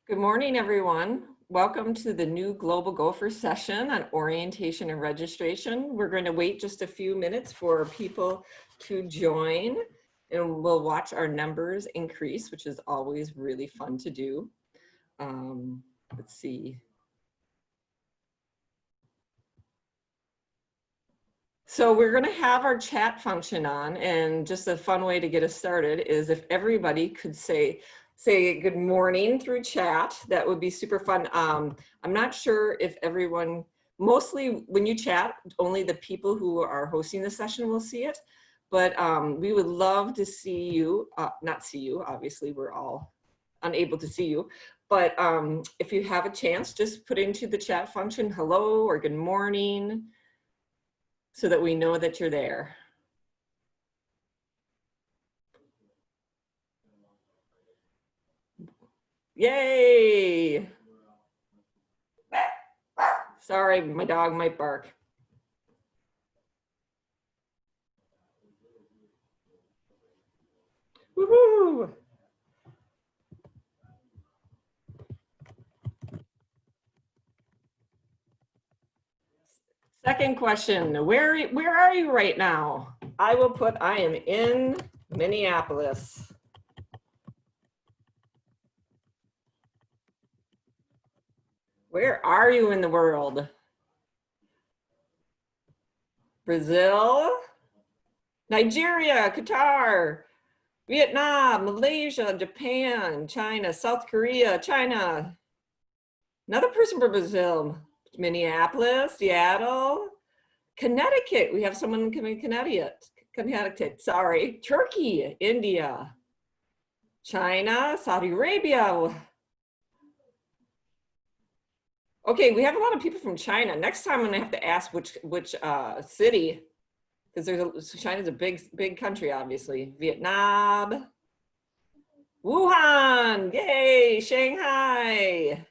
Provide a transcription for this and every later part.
Good morning, everyone. Welcome to the new Global Gopher session on orientation and registration. We're going to wait just a few minutes for people to join, and we'll watch our numbers increase, which is always really fun to do. Let's see. So we're going to have our chat function on, and just a fun way to get us started is if everybody could say good morning through chat. That would be super fun. I'm not sure if everyone, mostly when you chat, only the people who are hosting the session will see it, but we would love to see you, not see you, obviously we're all unable to see you, but if you have a chance, just put into the chat function hello or good morning so that we know that you're there. Yay! Sorry, my dog might bark. Woohoo! Second question, where are you right now? I will put I am in Minneapolis. Where are you in the world? Brazil, Nigeria, Qatar, Vietnam, Malaysia, Japan, China, South Korea, China. Another person from Brazil, Minneapolis, Seattle, Connecticut. We have someone coming Connecticut, sorry. Turkey, India, China, Saudi Arabia. Okay, we have a lot of people from China. Next time I'm gonna have to ask which city, because China's a big country, obviously. Vietnam, Wuhan, yay, Shanghai,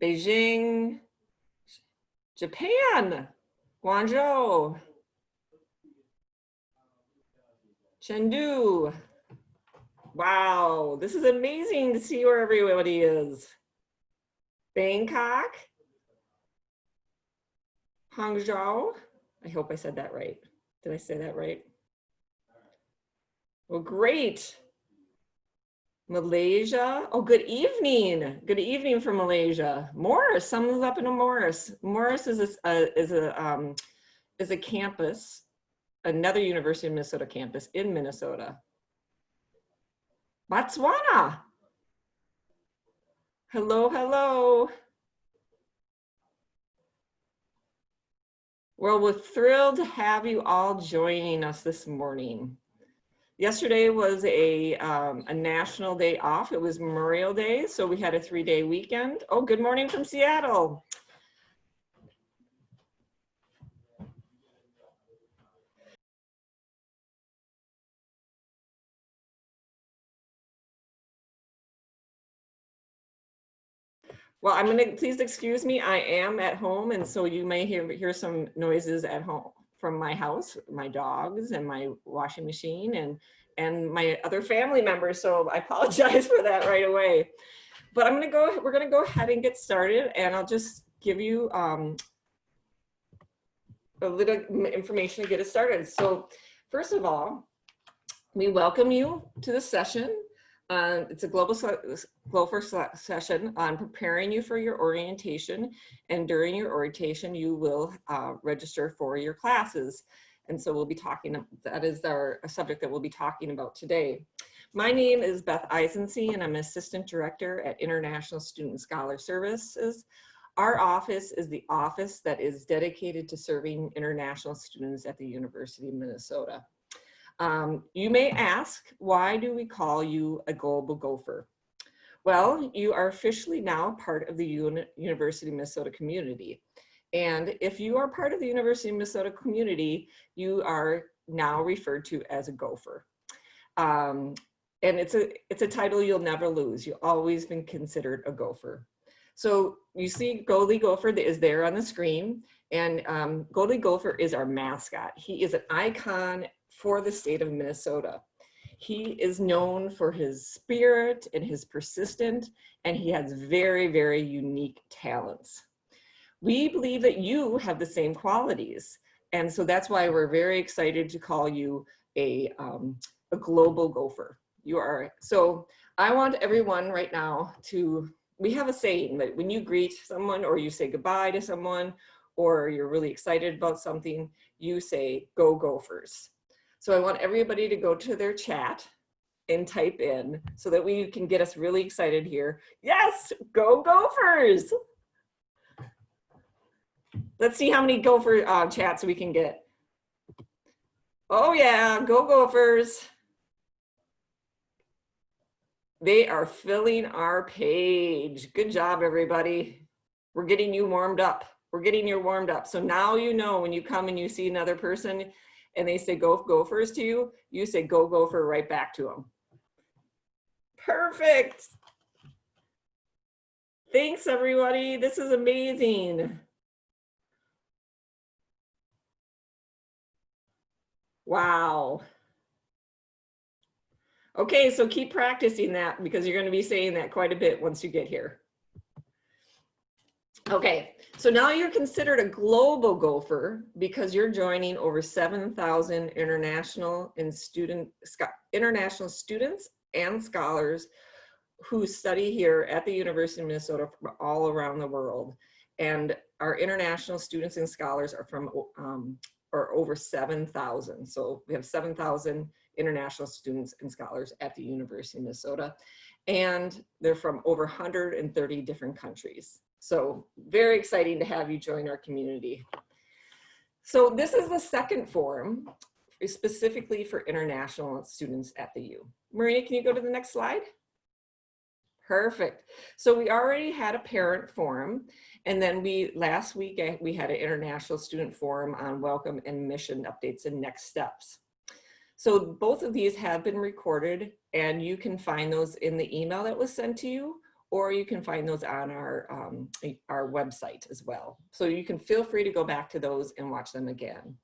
Beijing, Japan, Guangzhou, Chengdu. Wow, this is amazing to see where everybody is. Bangkok, Hangzhou. I hope I said that right. Did I say that right? Well, great. Malaysia. Oh, good evening. Good evening from Malaysia. Morris, someone's up in Morris. Morris is a campus, another University of Minnesota campus in Minnesota. Botswana. Hello, hello. Well, we're thrilled to have you all joining us this morning. Yesterday was a national day off. It was Memorial Day, so we had a 3-day weekend. Oh, good morning from Seattle. Well, I'm gonna, please excuse me, I am at home, and so you may hear some noises at home from my house, my dogs and my washing machine and my other family members, so I apologize for that right away. But we're gonna go ahead and get started, and I'll just give you a little information to get us started. So first of all, we welcome you to the session. It's a Global Gopher session on preparing you for your orientation, and during your orientation you will register for your classes. And so we'll be talking, that is our subject that we'll be talking about today. My name is Beth Eisenstein, and I'm Assistant Director at International Student Scholar Services. Our office is the office that is dedicated to serving international students at the University of Minnesota. You may ask, why do we call you a Global Gopher? Well, you are officially now part of the University of Minnesota community. And if you are part of the University of Minnesota community, you are now referred to as a Gopher. And it's a title you'll never lose. You've always been considered a Gopher. So you see Global Gopher is there on the screen, and Global Gopher is our mascot. He is an icon for the state of Minnesota. He is known for his spirit and his persistence, and he has very, very unique talents. We believe that you have the same qualities. And so that's why we're very excited to call you a global gopher. You are. So I want everyone right now to, we have a saying that when you greet someone or you say goodbye to someone or you're really excited about something, you say, go Gophers. So I want everybody to go to their chat and type in so that we can get us really excited here. Yes, go Gophers. Let's see how many Gopher chats we can get. Oh yeah, go Gophers. They are filling our page. Good job, everybody. We're getting you warmed up. We're getting you warmed up. So now you know when you come and you see another person and they say go Gophers to you, you say go Gopher right back to them. Perfect. Thanks, everybody. This is amazing. Wow. Okay, so keep practicing that because you're going to be saying that quite a bit once you get here. Okay, so now you're considered a global gopher because you're joining over 7,000 international students and scholars who study here at the University of Minnesota from all around the world. And our international students and scholars are from are over 7,000. So we have 7,000 international students and scholars at the University of Minnesota, and they're from over 130 different countries. So very exciting to have you join our community. So this is the second forum specifically for international students at the U. Maria, can you go to the next slide? Perfect. So we already had a parent forum, and then last week we had an international student forum on welcome and mission updates and next steps. So both of these have been recorded, and you can find those in the email that was sent to you, or you can find those on our website as well. So you can feel free to go back to those and watch them again.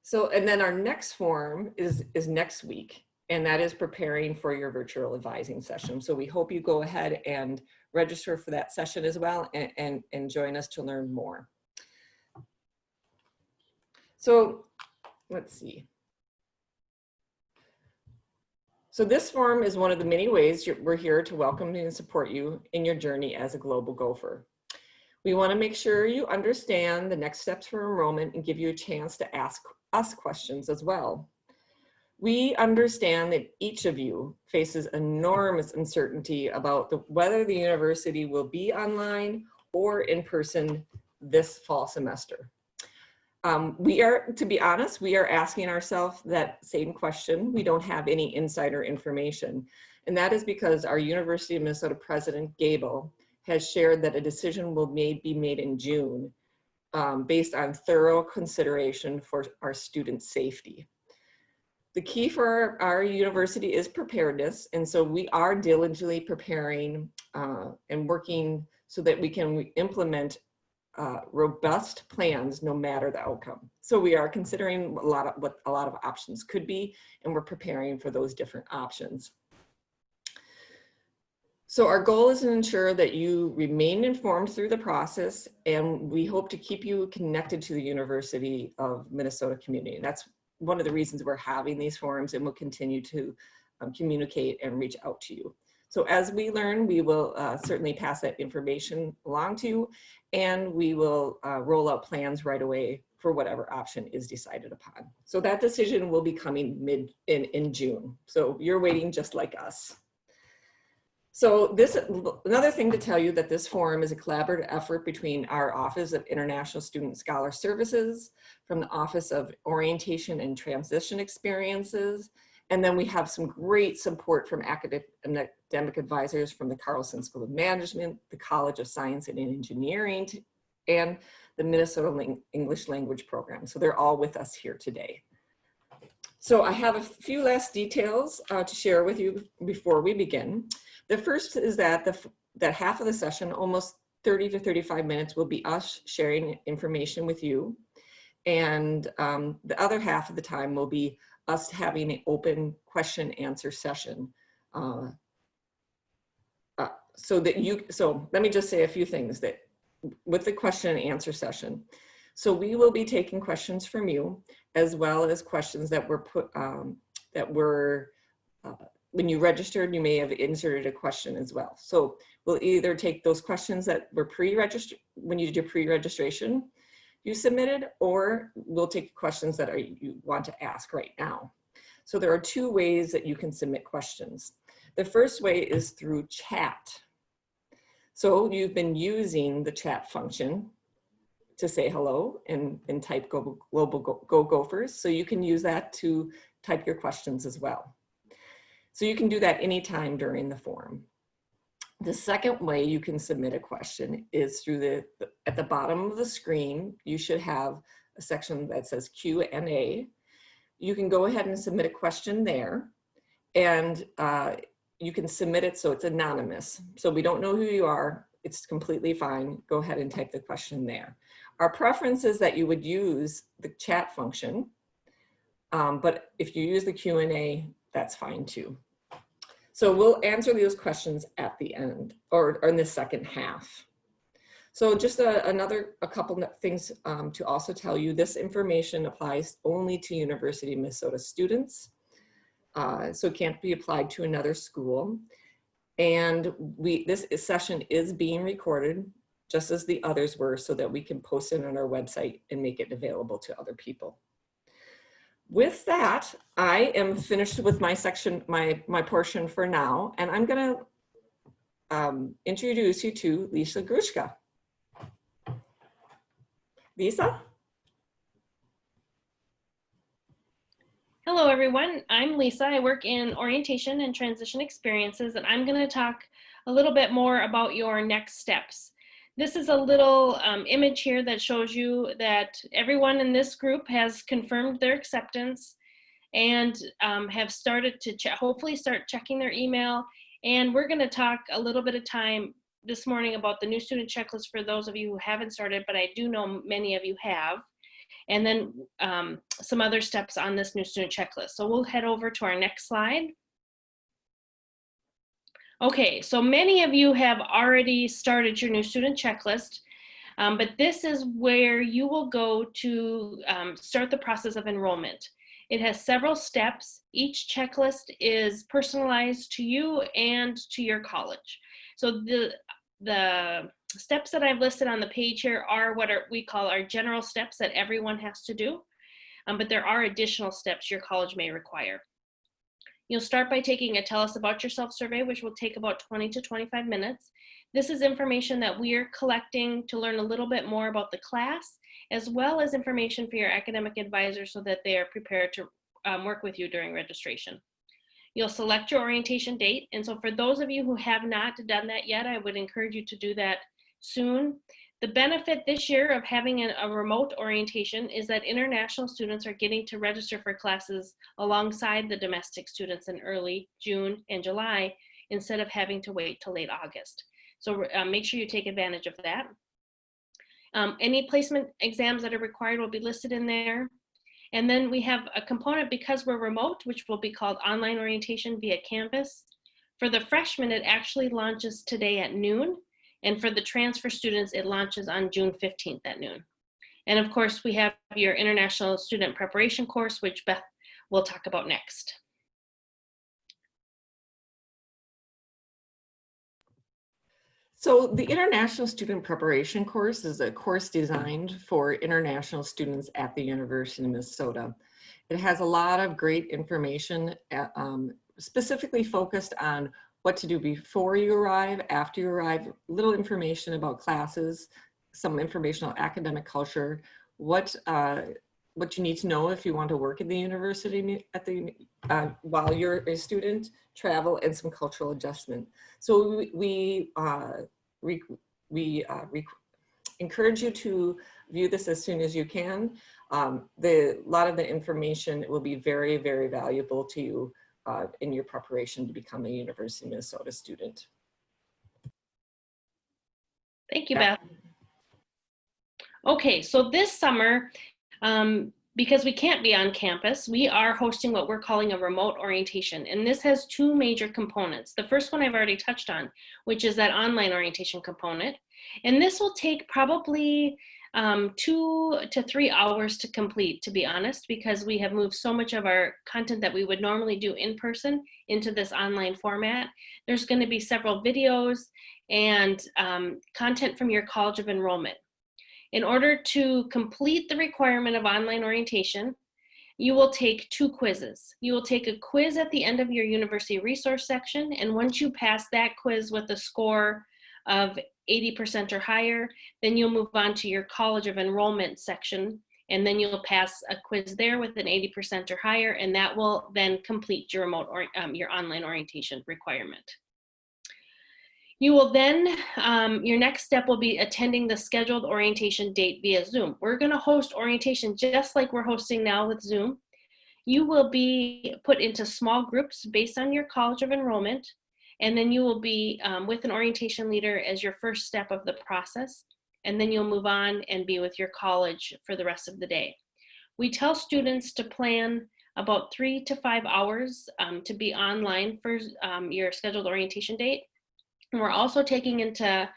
So, and then our next forum is next week, and that is preparing for your virtual advising session. So we hope you go ahead and register for that session as well and join us to learn more. So let's see. So this forum is one of the many ways we're here to welcome you and support you in your journey as a global gopher. We want to make sure you understand the next steps for enrollment and give you a chance to ask us questions as well. We understand that each of you faces enormous uncertainty about whether the university will be online or in person this fall semester. To be honest, we are asking ourselves that same question. We don't have any insider information. And that is because our University of Minnesota President, Gable, has shared that a decision will be made in June based on thorough consideration for our student safety. The key for our university is preparedness. And so we are diligently preparing and working so that we can implement robust plans no matter the outcome. So we are considering what a lot of options could be, and we're preparing for those different options. So our goal is to ensure that you remain informed through the process, and we hope to keep you connected to the University of Minnesota community. And that's one of the reasons we're having these forums, and we'll continue to communicate and reach out to you. So as we learn, we will certainly pass that information along to you, and we will roll out plans right away for whatever option is decided upon. So that decision will be coming in June. So you're waiting just like us. So another thing to tell you that this forum is a collaborative effort between our Office of International Student Scholar Services, from the Office of Orientation and Transition Experiences, and then we have some great support from academic advisors from the Carlson School of Management, the College of Science and Engineering, and the Minnesota English Language Program. So they're all with us here today. So I have a few last details to share with you before we begin. The first is that that half of the session, almost 30 to 35 minutes, will be us sharing information with you. And the other half of the time will be us having an open question answer session. So let me just say a few things that with the question and answer session. So we will be taking questions from you, as well as questions that were put, when you registered, you may have inserted a question as well. So we'll either take those questions that were pre-registered, when you did your pre-registration, you submitted, or we'll take questions that you want to ask right now. So there are two ways that you can submit questions. The first way is through chat. So you've been using the chat function to say hello and type Global Gophers. So you can use that to type your questions as well. So you can do that anytime during the forum. The second way you can submit a question is through at the bottom of the screen, you should have a section that says Q&A. You can go ahead and submit a question there, and you can submit it so it's anonymous. So we don't know who you are. It's completely fine. Go ahead and type the question there. Our preference is that you would use the chat function, but if you use the Q&A, that's fine too. So we'll answer those questions at the end or in the second half. So just a couple of things to also tell you. This information applies only to University of Minnesota students. So it can't be applied to another school. And this session is being recorded just as the others were, so that we can post it on our website and make it available to other people. With that, I am finished with my section, my portion for now, and I'm gonna introduce you to Lisa Grushka. Lisa? Hello, everyone. I'm Lisa. I work in orientation and transition experiences, and I'm going to talk a little bit more about your next steps. This is a little image here that shows you that everyone in this group has confirmed their acceptance and have started to hopefully start checking their email. And we're going to talk a little bit of time this morning about the new student checklist for those of you who haven't started, but I do know many of you have. And then some other steps on this new student checklist. So we'll head over to our next slide. Okay, so many of you have already started your new student checklist, but this is where you will go to start the process of enrollment. It has several steps. Each checklist is personalized to you and to your college. So the steps that I've listed on the page here are what we call our general steps that everyone has to do, but there are additional steps your college may require. You'll start by taking a Tell Us About Yourself survey, which will take about 20 to 25 minutes. This is information that we are collecting to learn a little bit more about the class, as well as information for your academic advisor so that they are prepared to work with you during registration. You'll select your orientation date. And so for those of you who have not done that yet, I would encourage you to do that soon. The benefit this year of having a remote orientation is that international students are getting to register for classes alongside the domestic students in early June and July, instead of having to wait till late August. So make sure you take advantage of that. Any placement exams that are required will be listed in there. And then we have a component, because we're remote, which will be called online orientation via Canvas. For the freshmen, it actually launches today at noon. And for the transfer students, it launches on June 15th at noon. And of course, we have your international student preparation course, which Beth will talk about next. So the International Student Preparation course is a course designed for international students at the University of Minnesota. It has a lot of great information, specifically focused on what to do before you arrive, after you arrive, little information about classes, some information on academic culture, what you need to know if you want to work at the university while you're a student, travel, and some cultural adjustment. So we encourage you to view this as soon as you can. A lot of the information will be very, very valuable to you in your preparation to become a University of Minnesota student. Thank you, Beth. Okay, so this summer, Because we can't be on campus, we are hosting what we're calling a remote orientation. And this has two major components. The first one I've already touched on, which is that online orientation component. And this will take probably 2 to 3 hours to complete, to be honest, because we have moved so much of our content that we would normally do in person into this online format. There's going to be several videos and content from your College of Enrollment. In order to complete the requirement of online orientation, you will take 2 quizzes. You will take a quiz at the end of your university resource section, and once you pass that quiz with a score of 80% or higher, then you'll move on to your College of Enrollment section, and then you'll pass a quiz there with an 80% or higher, and that will then complete your remote or your online orientation requirement. You will then, your next step will be attending the scheduled orientation date via Zoom. We're going to host orientation just like we're hosting now with Zoom. You will be put into small groups based on your College of Enrollment, and then you will be with an orientation leader as your first step of the process, and then you'll move on and be with your college for the rest of the day. We tell students to plan about 3 to 5 hours to be online for your scheduled orientation date. And we're also taking into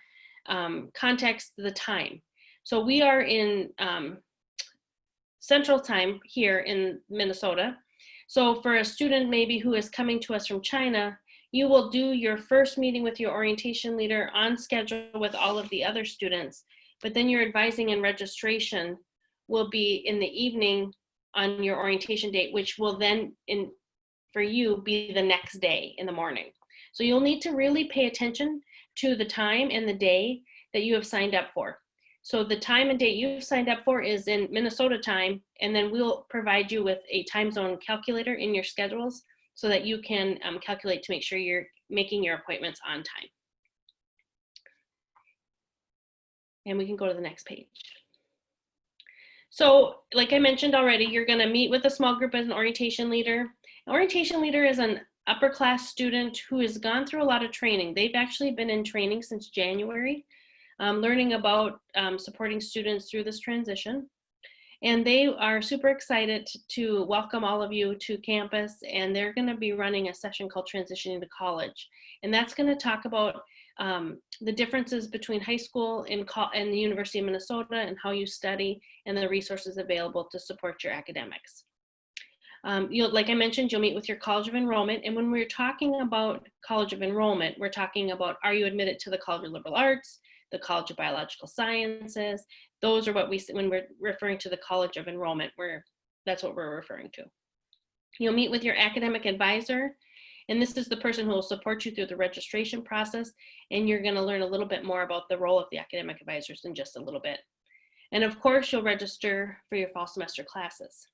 context the time. So we are in Central Time here in Minnesota. So for a student maybe who is coming to us from China, you will do your first meeting with your orientation leader on schedule with all of the other students, but then your advising and registration will be in the evening on your orientation date, which will then, for you, be the next day in the morning. So you'll need to really pay attention to the time and the day that you have signed up for. So the time and date you've signed up for is in Minnesota time, and then we'll provide you with a time zone calculator in your schedules so that you can calculate to make sure you're making your appointments on time. And we can go to the next page. So like I mentioned already, you're gonna meet with a small group as an orientation leader. An orientation leader is an upper class student who has gone through a lot of training. They've actually been in training since January, learning about supporting students through this transition. And they are super excited to welcome all of you to campus, and they're gonna be running a session called Transitioning to College. And that's gonna talk about the differences between high school and the University of Minnesota and how you study and the resources available to support your academics. Like I mentioned, you'll meet with your College of Enrollment. And when we're talking about College of Enrollment, we're talking about, are you admitted to the College of Liberal Arts, the College of Biological Sciences? Those are what when we're referring to the College of Enrollment, that's what we're referring to. You'll meet with your academic advisor, and this is the person who will support you through the registration process. And you're going to learn a little bit more about the role of the academic advisors in just a little bit. And of course, you'll register for your fall semester classes.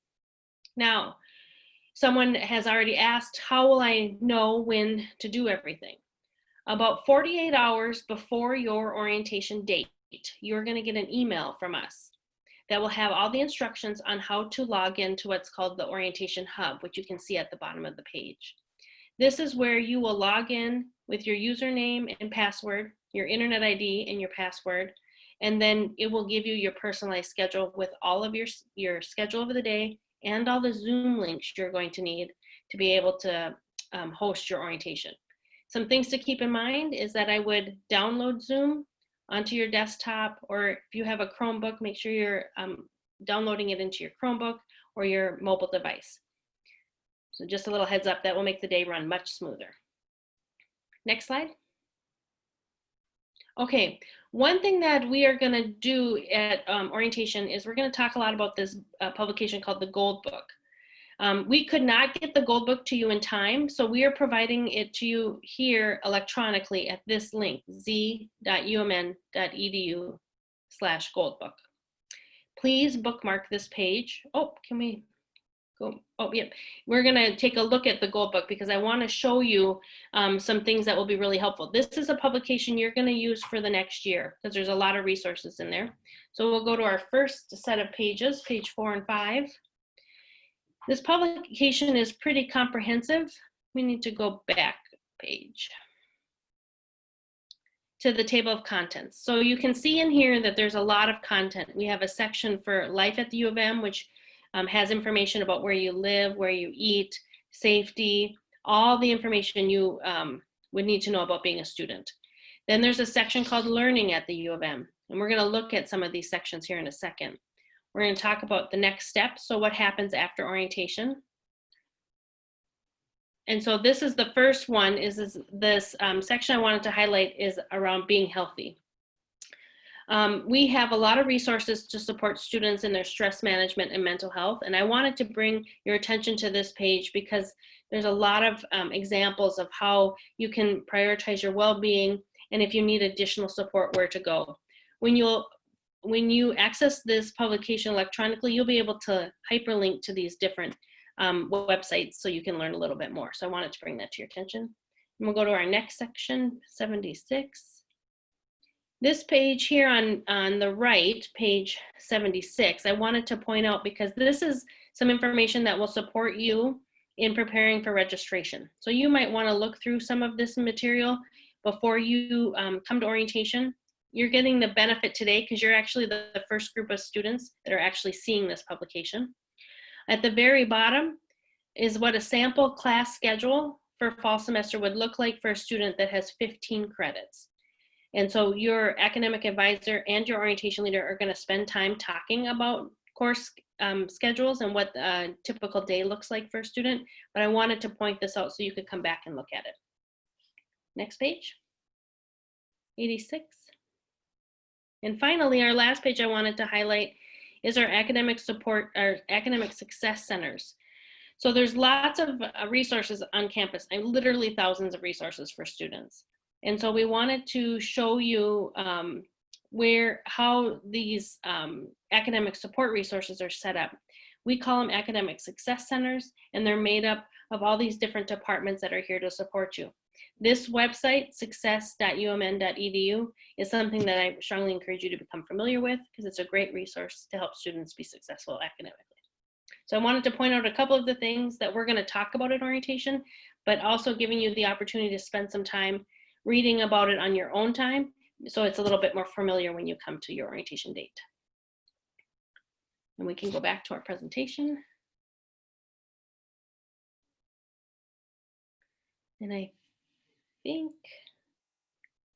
Now, someone has already asked, how will I know when to do everything? About 48 hours before your orientation date, you're going to get an email from us that will have all the instructions on how to log into what's called the Orientation Hub, which you can see at the bottom of the page. This is where you will log in with your username and password, your internet ID and your password, and then it will give you your personalized schedule with all of your schedule of the day and all the Zoom links you're going to need to be able to host your orientation. Some things to keep in mind is that I would download Zoom onto your desktop, or if you have a Chromebook, make sure you're downloading it into your Chromebook or your mobile device. So just a little heads up, that will make the day run much smoother. Next slide. Okay, one thing that we are going to do at orientation is we're going to talk a lot about this publication called the Gold Book. We could not get the Gold Book to you in time, so we are providing it to you here electronically at this link, z.umn.edu/goldbook. Please bookmark this page. Oh, can we go? Oh, yeah. We're going to take a look at the Gold Book because I want to show you some things that will be really helpful. This is a publication you're going to use for the next year because there's a lot of resources in there. So we'll go to our first set of pages, page 4 and 5. This publication is pretty comprehensive. We need to go back a page. to the table of contents. So you can see in here that there's a lot of content. We have a section for life at the U of M, which has information about where you live, where you eat, safety, all the information you would need to know about being a student. Then there's a section called learning at the U of M, and we're going to look at some of these sections here in a second. We're going to talk about the next steps, so what happens after orientation. And so this is the first one, is this section I wanted to highlight is around being healthy. We have a lot of resources to support students in their stress management and mental health. And I wanted to bring your attention to this page because there's a lot of examples of how you can prioritize your well-being, and if you need additional support, where to go. When you access this publication electronically, you'll be able to hyperlink to these different websites so you can learn a little bit more. So I wanted to bring that to your attention. And we'll go to our next section, 76. This page here on the right, page 76, I wanted to point out because this is some information that will support you in preparing for registration. So you might want to look through some of this material before you come to orientation. You're getting the benefit today because you're actually the first group of students that are actually seeing this publication. At the very bottom is what a sample class schedule for fall semester would look like for a student that has 15 credits. And so your academic advisor and your orientation leader are going to spend time talking about course schedules and what a typical day looks like for a student. But I wanted to point this out so you could come back and look at it. Next page, 86. And finally, our last page I wanted to highlight is our academic support, our academic success centers. So there's lots of resources on campus, and literally thousands of resources for students. And so we wanted to show you how these academic support resources are set up. We call them academic success centers, and they're made up of all these different departments that are here to support you. This website, success.umn.edu, is something that I strongly encourage you to become familiar with because it's a great resource to help students be successful academically. So I wanted to point out a couple of the things that we're going to talk about at orientation, but also giving you the opportunity to spend some time reading about it on your own time, so it's a little bit more familiar when you come to your orientation date. And we can go back to our presentation. And I think.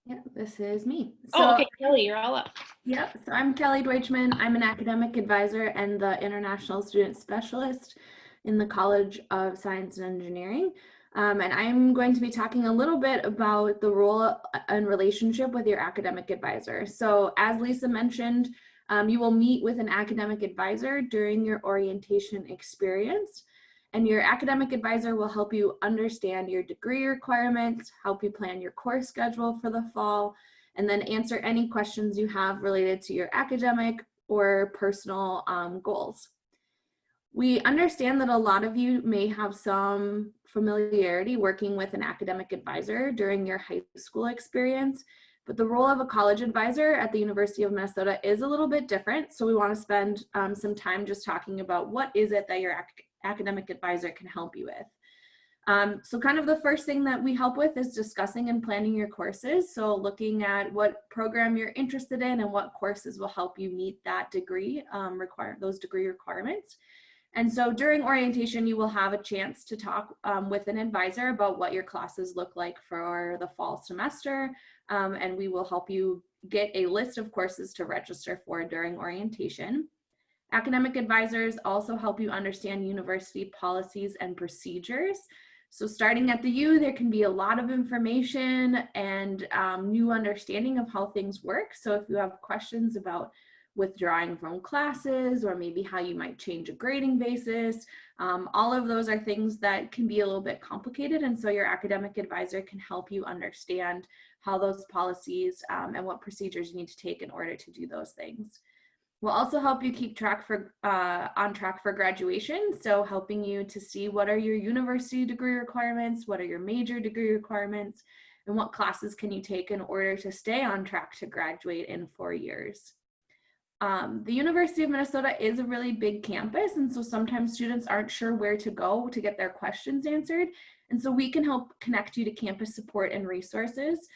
Yeah, this is me. Oh, okay, Kelly, you're all up. Yep, so I'm Kelly Deutschman. I'm an academic advisor and the International Student Specialist in the College of Science and Engineering. And I'm going to be talking a little bit about the role and relationship with your academic advisor. So as Lisa mentioned, you will meet with an academic advisor during your orientation experience. And your academic advisor will help you understand your degree requirements, help you plan your course schedule for the fall, and then answer any questions you have related to your academic or personal goals. We understand that a lot of you may have some familiarity working with an academic advisor during your high school experience, but the role of a college advisor at the University of Minnesota is a little bit different. So we want to spend some time just talking about what is it that your academic advisor can help you with. So kind of the first thing that we help with is discussing and planning your courses. So looking at what program you're interested in and what courses will help you meet that degree, those degree requirements. And so during orientation, you will have a chance to talk with an advisor about what your classes look like for the fall semester. And we will help you get a list of courses to register for during orientation. Academic advisors also help you understand university policies and procedures. So starting at the U, there can be a lot of information and new understanding of how things work. So if you have questions about withdrawing from classes or maybe how you might change a grading basis, all of those are things that can be a little bit complicated. And so your academic advisor can help you understand how those policies and what procedures you need to take in order to do those things. We'll also help you keep on track for graduation. So helping you to see what are your university degree requirements, what are your major degree requirements, and what classes can you take in order to stay on track to graduate in 4 years. The University of Minnesota is a really big campus, and so sometimes students aren't sure where to go to get their questions answered. And so we can help connect you to campus support and resources.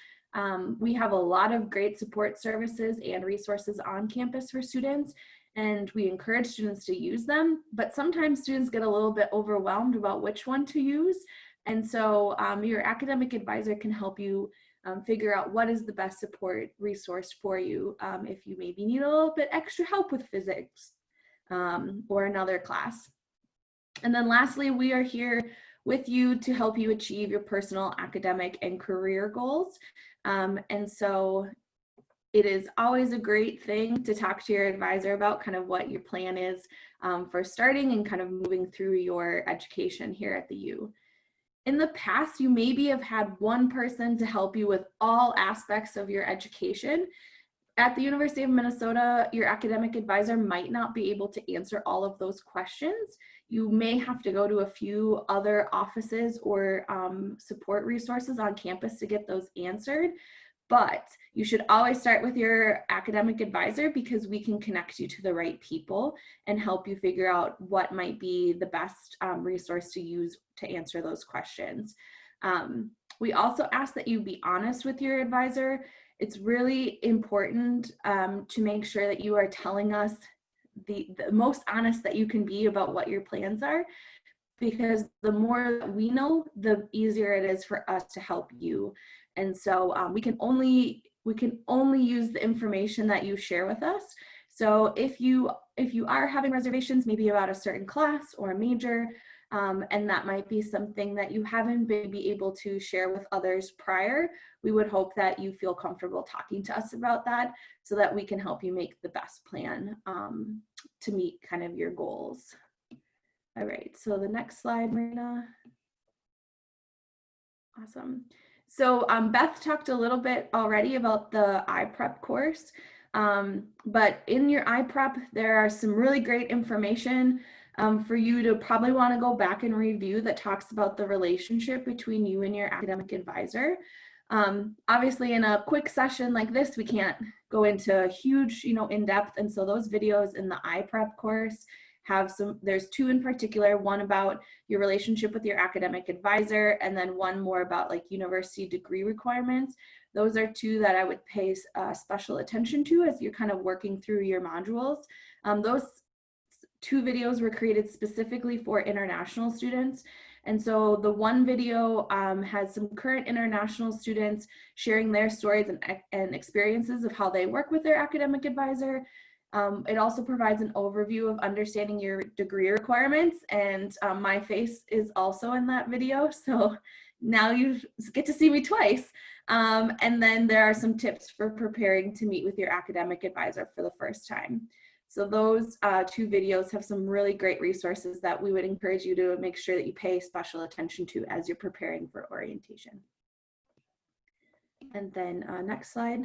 We have a lot of great support services and resources on campus for students, and we encourage students to use them, but sometimes students get a little bit overwhelmed about which one to use. And so your academic advisor can help you figure out what is the best support resource for you if you maybe need a little bit extra help with physics or another class. And then lastly, we are here with you to help you achieve your personal, academic, and career goals. And so it is always a great thing to talk to your advisor about kind of what your plan is for starting and kind of moving through your education here at the U. In the past, you maybe have had one person to help you with all aspects of your education. At the University of Minnesota, your academic advisor might not be able to answer all of those questions. You may have to go to a few other offices or support resources on campus to get those answered. But you should always start with your academic advisor because we can connect you to the right people and help you figure out what might be the best resource to use to answer those questions. We also ask that you be honest with your advisor. It's really important to make sure that you are telling us the most honest that you can be about what your plans are, because the more that we know, the easier it is for us to help you. And so we can only use the information that you share with us. So if you are having reservations, maybe about a certain class or a major, and that might be something that you haven't been able to share with others prior, we would hope that you feel comfortable talking to us about that so that we can help you make the best plan to meet kind of your goals. All right, so the next slide, Marina. Awesome. So Beth talked a little bit already about the iPrep course, but in your iPrep, there are some really great information for you to probably want to go back and review that talks about the relationship between you and your academic advisor. Obviously, in a quick session like this, we can't go into huge, in depth, and so those videos in the iPrep course have there's two in particular, one about your relationship with your academic advisor, and then one more about like university degree requirements. Those are two that I would pay special attention to as you're kind of working through your modules. Those two videos were created specifically for international students. And so the one video has some current international students sharing their stories and experiences of how they work with their academic advisor. It also provides an overview of understanding your degree requirements, and my face is also in that video, so now you get to see me twice. And then there are some tips for preparing to meet with your academic advisor for the first time. So those two videos have some really great resources that we would encourage you to make sure that you pay special attention to as you're preparing for orientation. And then next slide.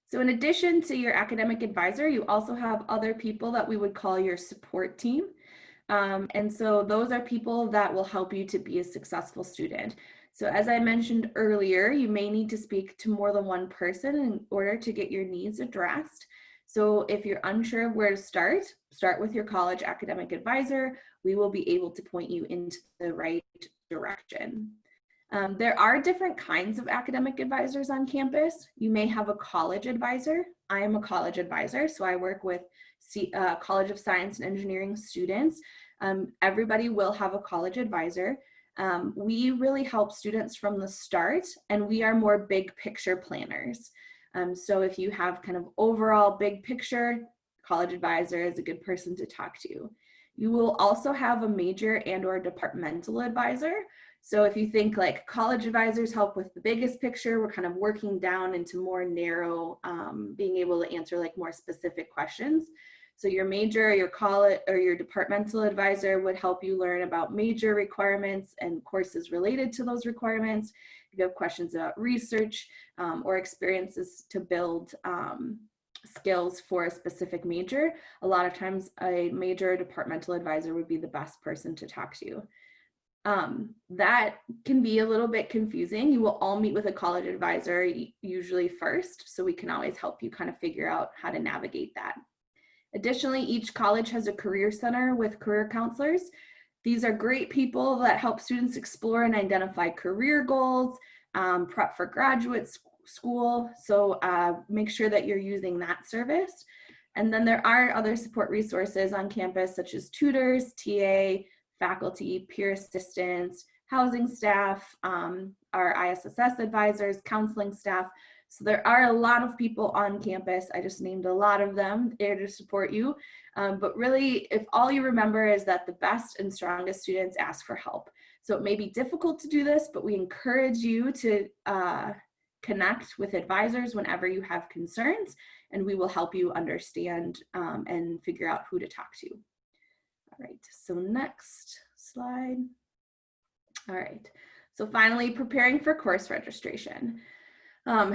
So in addition to your academic advisor, you also have other people that we would call your support team. And so those are people that will help you to be a successful student. So as I mentioned earlier, you may need to speak to more than one person in order to get your needs addressed. So if you're unsure of where to start with your college academic advisor. We will be able to point you into the right direction. There are different kinds of academic advisors on campus. You may have a college advisor. I am a college advisor, so I work with College of Science and Engineering students. Everybody will have a college advisor. We really help students from the start, and we are more big picture planners. So if you have kind of overall big picture, college advisor is a good person to talk to. You will also have a major and/or departmental advisor. So if you think like college advisors help with the biggest picture, we're kind of working down into more narrow, being able to answer like more specific questions. So your major, your college, or your departmental advisor would help you learn about major requirements and courses related to those requirements. If you have questions about research or experiences to build skills for a specific major, a lot of times a major or departmental advisor would be the best person to talk to. That can be a little bit confusing. You will all meet with a college advisor usually first, so we can always help you kind of figure out how to navigate that. Additionally, each college has a career center with career counselors. These are great people that help students explore and identify career goals, prep for graduate school. So make sure that you're using that service. And then there are other support resources on campus, such as tutors, TA, faculty, peer assistants, housing staff, our ISSS advisors, counseling staff. So there are a lot of people on campus. I just named a lot of them there to support you. But really, if all you remember is that the best and strongest students ask for help. So it may be difficult to do this, but we encourage you to connect with advisors whenever you have concerns, and we will help you understand and figure out who to talk to. All right, so next slide. All right, so finally, preparing for course registration.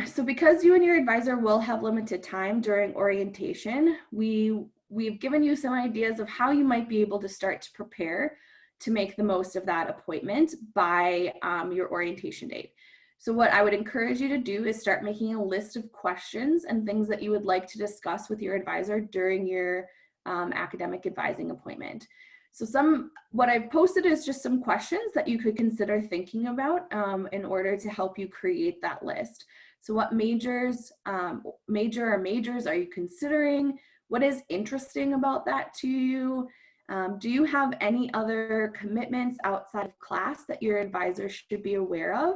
So because you and your advisor will have limited time during orientation, we've given you some ideas of how you might be able to start to prepare to make the most of that appointment by your orientation date. So what I would encourage you to do is start making a list of questions and things that you would like to discuss with your advisor during your academic advising appointment. So what I've posted is just some questions that you could consider thinking about in order to help you create that list. So what majors are you considering? What is interesting about that to you? Do you have any other commitments outside of class that your advisor should be aware of?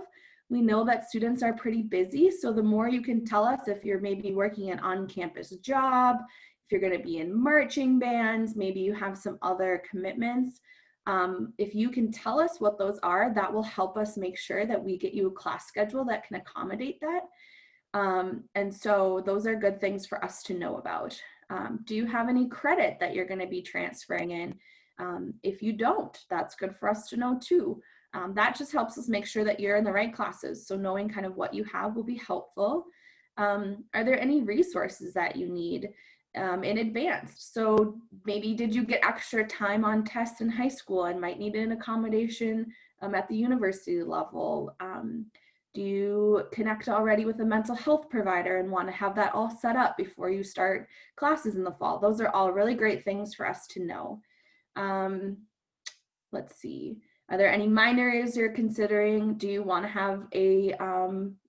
We know that students are pretty busy, so the more you can tell us if you're maybe working an on-campus job, if you're going to be in marching bands, maybe you have some other commitments. If you can tell us what those are, that will help us make sure that we get you a class schedule that can accommodate that. And so those are good things for us to know about. Do you have any credit that you're going to be transferring in? If you don't, that's good for us to know too. That just helps us make sure that you're in the right classes. So knowing kind of what you have will be helpful. Are there any resources that you need in advance? So maybe did you get extra time on tests in high school and might need an accommodation at the university level? Do you connect already with a mental health provider and want to have that all set up before you start classes in the fall? Those are all really great things for us to know. Let's see. Are there any minor areas you're considering? Do you want to have a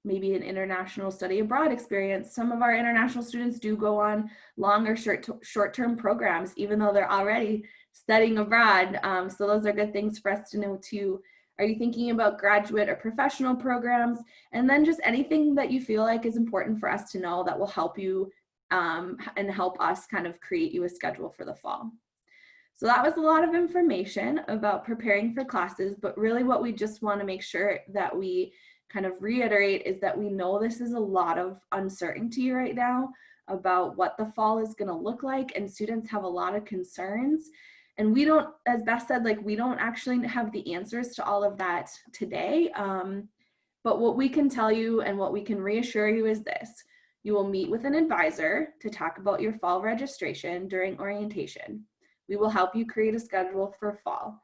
maybe an international study abroad experience? Some of our international students do go on longer short-term programs, even though they're already studying abroad. So those are good things for us to know too. Are you thinking about graduate or professional programs? And then just anything that you feel like is important for us to know that will help you and help us kind of create you a schedule for the fall. So that was a lot of information about preparing for classes, but really what we just want to make sure that we kind of reiterate is that we know this is a lot of uncertainty right now about what the fall is going to look like, and students have a lot of concerns. And we don't, as Beth said, like we don't actually have the answers to all of that today. But what we can tell you and what we can reassure you is this: you will meet with an advisor to talk about your fall registration during orientation. We will help you create a schedule for fall.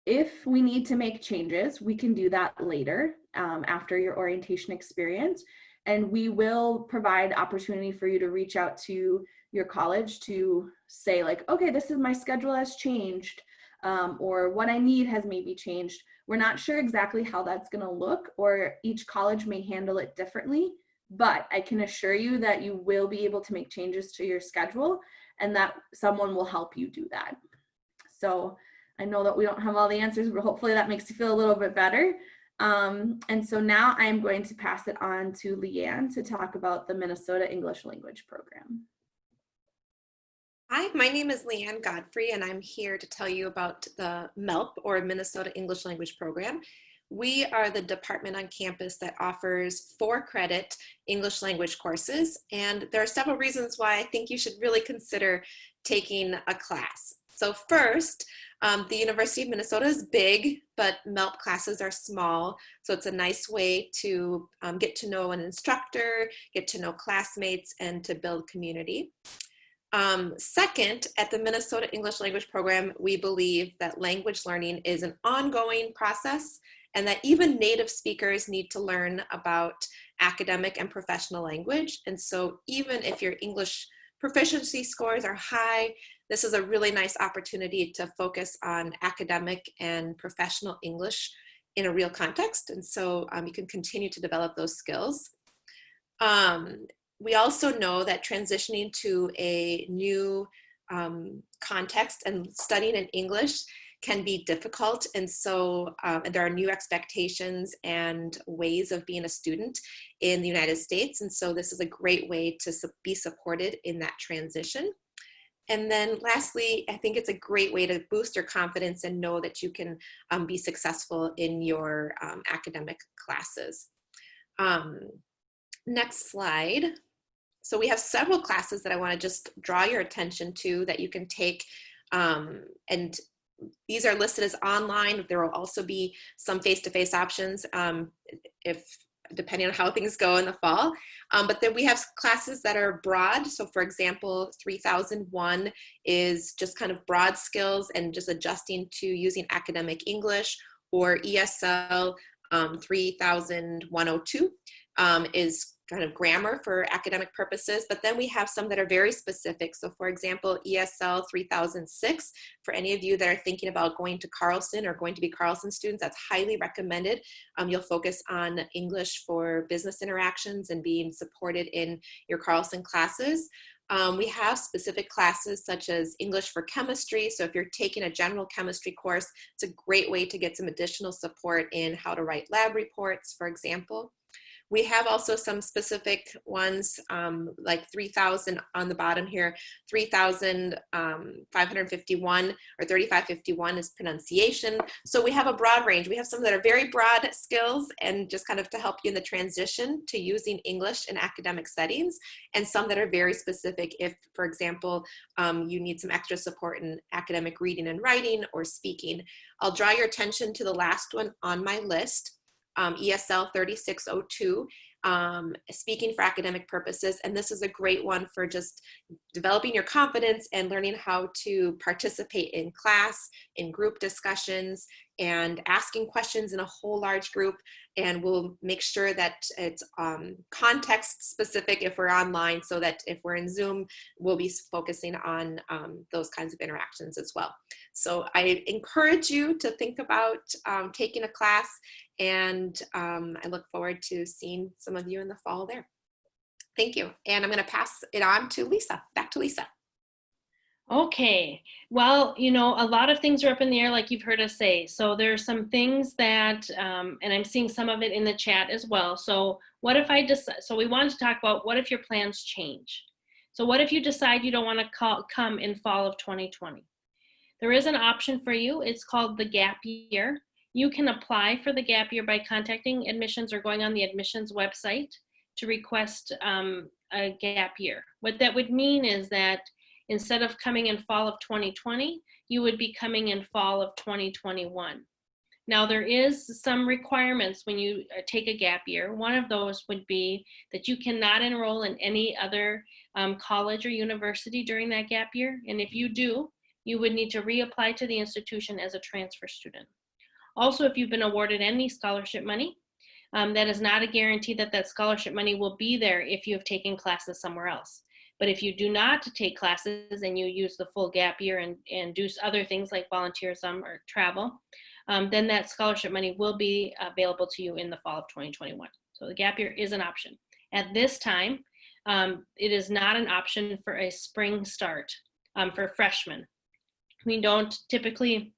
If we need to make changes, we can do that later after your orientation experience. And we will provide opportunity for you to reach out to your college to say like, okay, this is my schedule has changed, or what I need has maybe changed. We're not sure exactly how that's going to look, or each college may handle it differently, but I can assure you that you will be able to make changes to your schedule and that someone will help you do that. So I know that we don't have all the answers, but hopefully that makes you feel a little bit better. And so now I'm going to pass it on to Leanne to talk about the Minnesota English Language Program. Hi, my name is Leanne Godfrey, and I'm here to tell you about the MELP, or Minnesota English Language Program. We are the department on campus that offers 4-credit English language courses, and there are several reasons why I think you should really consider taking a class. So first, the University of Minnesota is big, but MELP classes are small, so it's a nice way to get to know an instructor, get to know classmates, and to build community. Second, at the Minnesota English Language Program, we believe that language learning is an ongoing process, and that even native speakers need to learn about academic and professional language. And so even if your English proficiency scores are high, This is a really nice opportunity to focus on academic and professional English in a real context. And so you can continue to develop those skills. We also know that transitioning to a new context and studying in English can be difficult. And so there are new expectations and ways of being a student in the United States. And so this is a great way to be supported in that transition. And then lastly, I think it's a great way to boost your confidence and know that you can be successful in your academic classes. Next slide. So we have several classes that I want to just draw your attention to that you can take, and these are listed as online. There will also be some face-to-face options depending on how things go in the fall. But then we have classes that are broad. So for example, 3001 is just kind of broad skills and just adjusting to using academic English, or ESL 3102 is kind of grammar for academic purposes, but then we have some that are very specific. So for example, ESL 3006, for any of you that are thinking about going to Carlson or going to be Carlson students, that's highly recommended. You'll focus on English for business interactions and being supported in your Carlson classes. We have specific classes such as English for chemistry. So if you're taking a general chemistry course, it's a great way to get some additional support in how to write lab reports, for example. We have also some specific ones like 3000 on the bottom here, 3551 or 3551 is pronunciation. So we have a broad range. We have some that are very broad skills and just kind of to help you in the transition to using English in academic settings, and some that are very specific if, for example, you need some extra support in academic reading and writing or speaking. I'll draw your attention to the last one on my list. ESL 3602, speaking for academic purposes. And this is a great one for just developing your confidence and learning how to participate in class, in group discussions, and asking questions in a whole large group. And we'll make sure that it's context specific if we're online, so that if we're in Zoom, we'll be focusing on those kinds of interactions as well. So I encourage you to think about taking a class, and I look forward to seeing some of you in the fall there. Thank you. And I'm going to pass it on to Lisa. Back to Lisa. Okay, well, you know, a lot of things are up in the air, like you've heard us say. So there's some things that, and I'm seeing some of it in the chat as well. So what if I decide, so we wanted to talk about what if your plans change? So what if you decide you don't want to come in fall of 2020? There is an option for you. It's called the gap year. You can apply for the gap year by contacting admissions or going on the admissions website to request a gap year. What that would mean is that instead of coming in fall of 2020, you would be coming in fall of 2021. Now there is some requirements when you take a gap year. One of those would be that you cannot enroll in any other college or university during that gap year. And if you do, you would need to reapply to the institution as a transfer student. Also, if you've been awarded any scholarship money, that is not a guarantee that that scholarship money will be there if you have taken classes somewhere else. But if you do not take classes and you use the full gap year and do other things like volunteerism or travel, then that scholarship money will be available to you in the fall of 2021. So the gap year is an option. At this time, it is not an option for a spring start for freshmen. We don't typically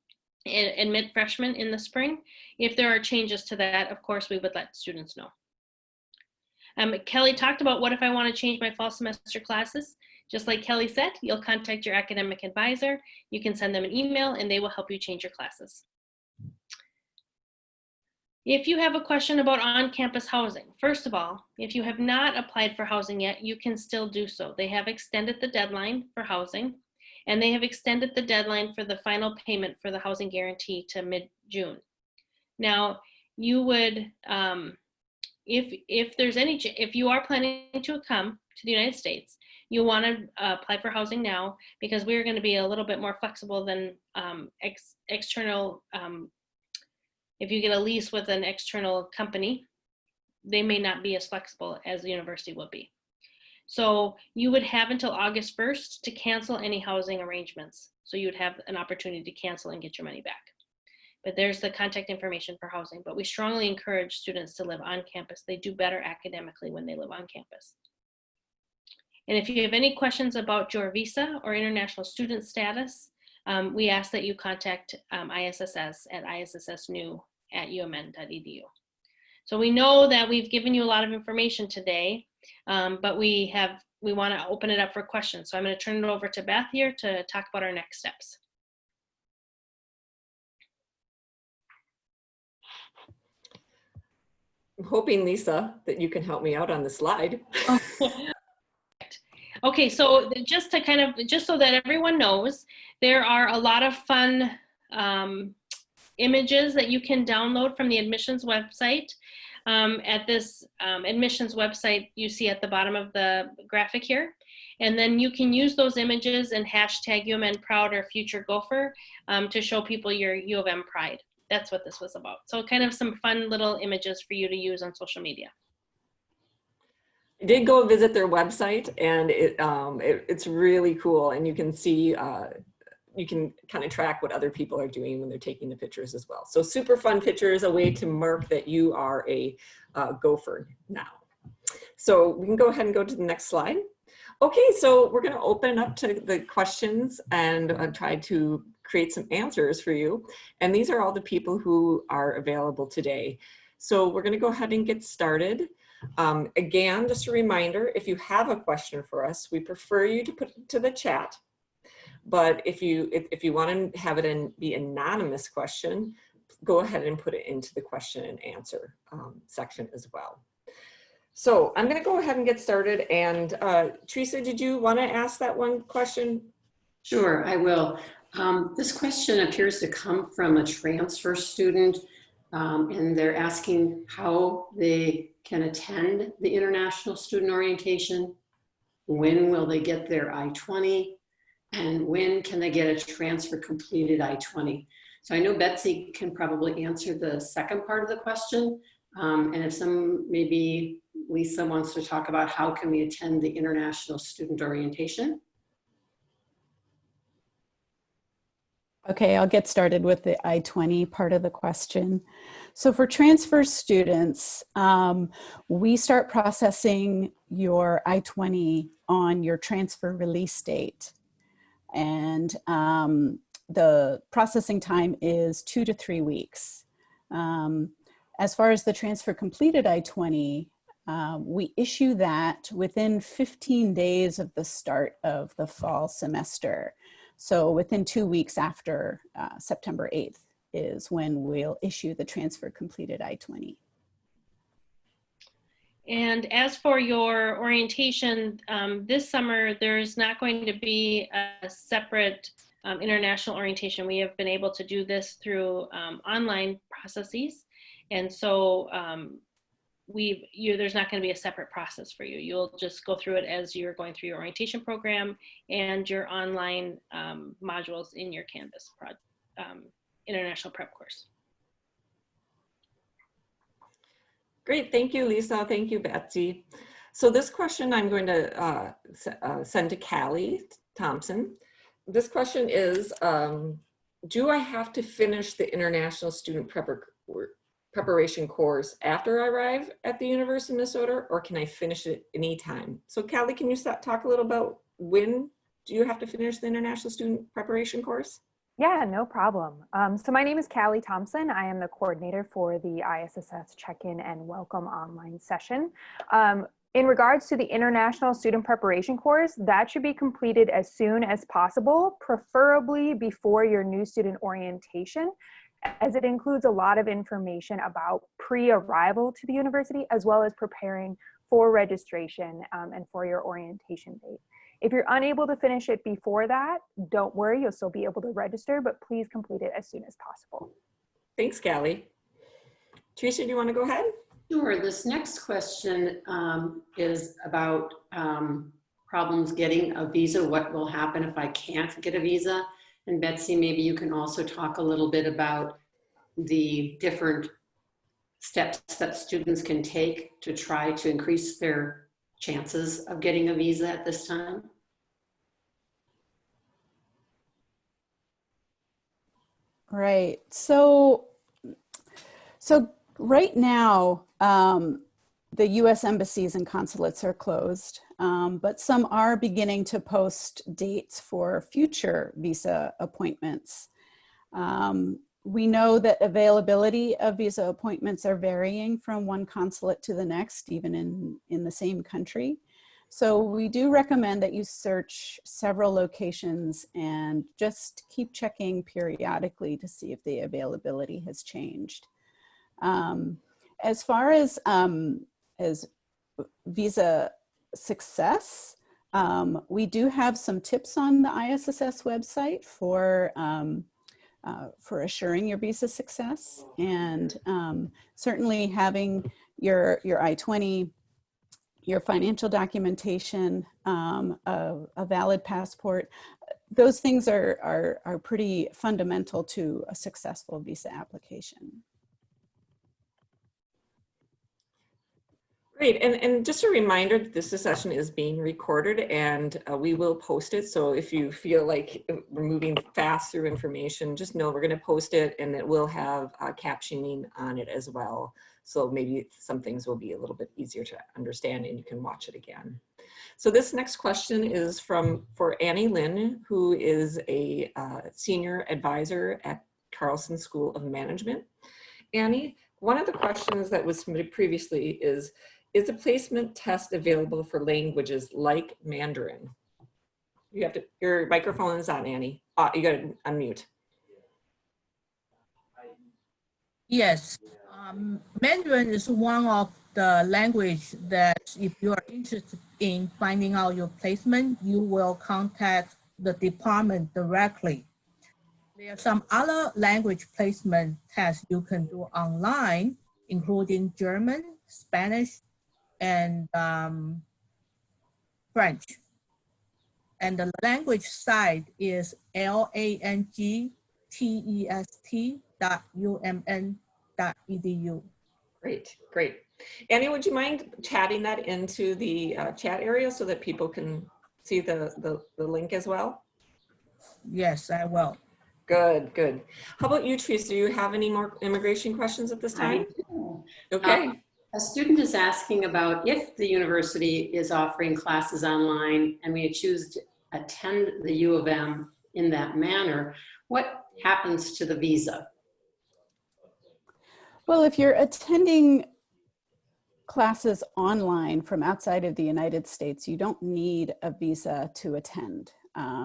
admit freshmen in the spring. If there are changes to that, of course, we would let students know. Kelly talked about what if I want to change my fall semester classes. Just like Kelly said, you'll contact your academic advisor. You can send them an email and they will help you change your classes. If you have a question about on-campus housing, first of all, if you have not applied for housing yet, you can still do so. They have extended the deadline for housing, and they have extended the deadline for the final payment for the housing guarantee to mid-June. Now, you would, if you are planning to come to the United States, you want to apply for housing now, because we're going to be a little bit more flexible than external. If you get a lease with an external company, they may not be as flexible as the university will be. So you would have until August 1st to cancel any housing arrangements. So you would have an opportunity to cancel and get your money back. But there's the contact information for housing. But we strongly encourage students to live on campus. They do better academically when they live on campus. And if you have any questions about your visa or international student status, we ask that you contact ISSS at issssnew@umn.edu. So we know that we've given you a lot of information today, but we want to open it up for questions. So I'm going to turn it over to Beth here to talk about our next steps. I'm hoping, Lisa, that you can help me out on the slide. Okay, so just so that everyone knows, there are a lot of fun images that you can download from the admissions website. At this admissions website, you see at the bottom of the graphic here. And then you can use those images and hashtag UMN Proud or Future Gopher to show people your U of M pride. That's what this was about. So kind of some fun little images for you to use on social media. I did go visit their website, and it's really cool, and you can see, you can kind of track what other people are doing when they're taking the pictures as well. So super fun pictures, a way to mark that you are a Gopher now. So we can go ahead and go to the next slide. Okay, so we're going to open up to the questions and try to create some answers for you. And these are all the people who are available today. So we're going to go ahead and get started. Again, just a reminder, if you have a question for us, we prefer you to put it to the chat. But if you want to have it be anonymous question, go ahead and put it into the question and answer section as well. So I'm going to go ahead and get started. And Teresa, did you want to ask that one question? Sure, I will. This question appears to come from a transfer student, and they're asking how they can attend the International Student Orientation, when will they get their I-20, and when can they get a transfer completed I-20. So I know Betsy can probably answer the second part of the question, and if maybe Lisa wants to talk about how can we attend the International Student Orientation. Okay, I'll get started with the I-20 part of the question. So for transfer students, we start processing your I-20 on your transfer release date. And the processing time is 2 to 3 weeks. As far as the transfer completed I-20, we issue that within 15 days of the start of the fall semester. So within 2 weeks after September 8th is when we'll issue the transfer completed I-20. And as for your orientation, this summer, there's not going to be a separate international orientation. We have been able to do this through online processes. And so there's not going to be a separate process for you. You'll just go through it as you're going through your orientation program and your online modules in your Canvas international prep course. Great, thank you, Lisa. Thank you, Betsy. So this question I'm going to send to Callie Thompson. This question is, do I have to finish the International Student Preparation course after I arrive at the University of Minnesota, or can I finish it anytime? So Callie, can you talk a little about when do you have to finish the International Student Preparation course? Yeah, no problem. So my name is Callie Thompson. I am the coordinator for the ISSS check-in and welcome online session. In regards to the International Student Preparation course, that should be completed as soon as possible, preferably before your new student orientation, as it includes a lot of information about pre-arrival to the university, as well as preparing for registration and for your orientation date. If you're unable to finish it before that, don't worry, you'll still be able to register, but please complete it as soon as possible. Thanks, Callie. Teresa, do you want to go ahead? Sure. This next question is about problems getting a visa. What will happen if I can't get a visa? And Betsy, maybe you can also talk a little bit about the different steps that students can take to try to increase their chances of getting a visa at this time? Right. So right now, the U.S. embassies and consulates are closed, but some are beginning to post dates for future visa appointments. We know that availability of visa appointments are varying from one consulate to the next, even in the same country. So we do recommend that you search several locations and just keep checking periodically to see if the availability has changed. As far as visa success, we do have some tips on the ISSS website for assuring your visa success, and certainly having your I-20, your financial documentation, a valid passport. Those things are pretty fundamental to a successful visa application. Great, and just a reminder that this session is being recorded, and we will post it. So if you feel like we're moving fast through information, just know we're going to post it, and it will have captioning on it as well. So maybe some things will be a little bit easier to understand, and you can watch it again. So this next question is for Annie Lynn, who is a senior advisor at Carlson School of Management. Annie, one of the questions that was submitted previously is a placement test available for languages like Mandarin? You have to, your microphone is on, Annie. You got to unmute. Yes, Mandarin is one of the language that if you are interested in finding out your placement, you will contact the department directly. There are some other language placement tests you can do online, including German, Spanish, and French. And the language site is langtest.umn.edu. Great, great. Annie, would you mind chatting that into the chat area so that people can see the link as well? Yes, I will. Good, good. How about you, Teresa? Do you have any more immigration questions at this time? I do. Okay. A student is asking about if the university is offering classes online and we choose to attend the U of M in that manner, what happens to the visa? Well, if you're attending classes online from outside of the United States, you don't need a visa to attend.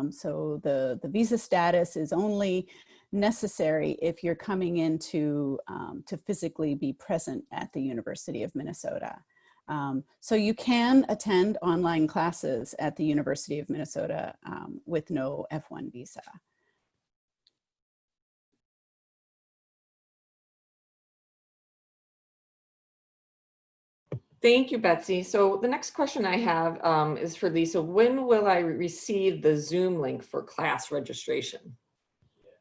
So the visa status is only necessary if you're coming in to physically be present at the University of Minnesota. So you can attend online classes at the University of Minnesota with no F1 visa. Thank you, Betsy. So the next question I have is for Lisa. When will I receive the Zoom link for class registration?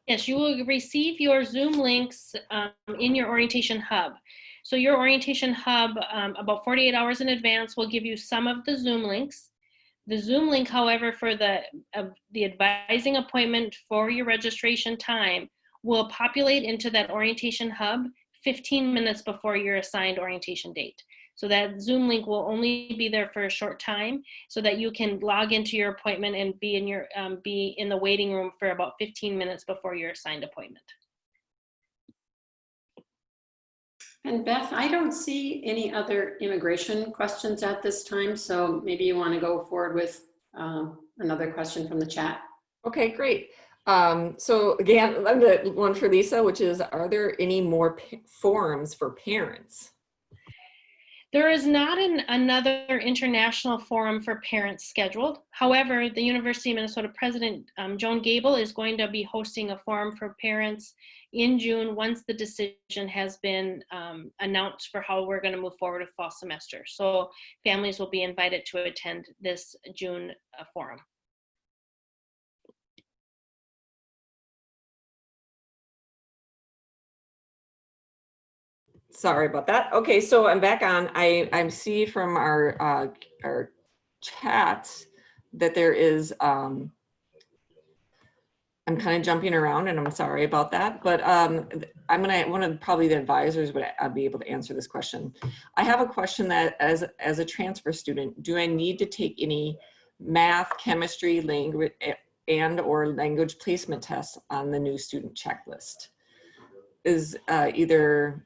Yes, you will receive your Zoom links in your orientation hub. So your orientation hub, about 48 hours in advance, will give you some of the Zoom links. The Zoom link, however, for the advising appointment for your registration time will populate into that orientation hub 15 minutes before your assigned orientation date. So that Zoom link will only be there for a short time so that you can log into your appointment and be in your be in the waiting room for about 15 minutes before your assigned appointment. And Beth, I don't see any other immigration questions at this time, so maybe you want to go forward with another question from the chat. Okay, great. So again, I'm the one for Lisa, which is, are there any more forums for parents? There is not another international forum for parents scheduled. However, the University of Minnesota President, Joan Gable, is going to be hosting a forum for parents in June once the decision has been announced for how we're going to move forward with fall semester. So families will be invited to attend this June forum. Sorry about that. Okay, so I'm back on. I see from our chats that there is, I'm kind of jumping around and I'm sorry about that, but one of probably the advisors would be able to answer this question. I have a question that as a transfer student, do I need to take any math, chemistry, language, or language placement tests on the new student checklist? Is either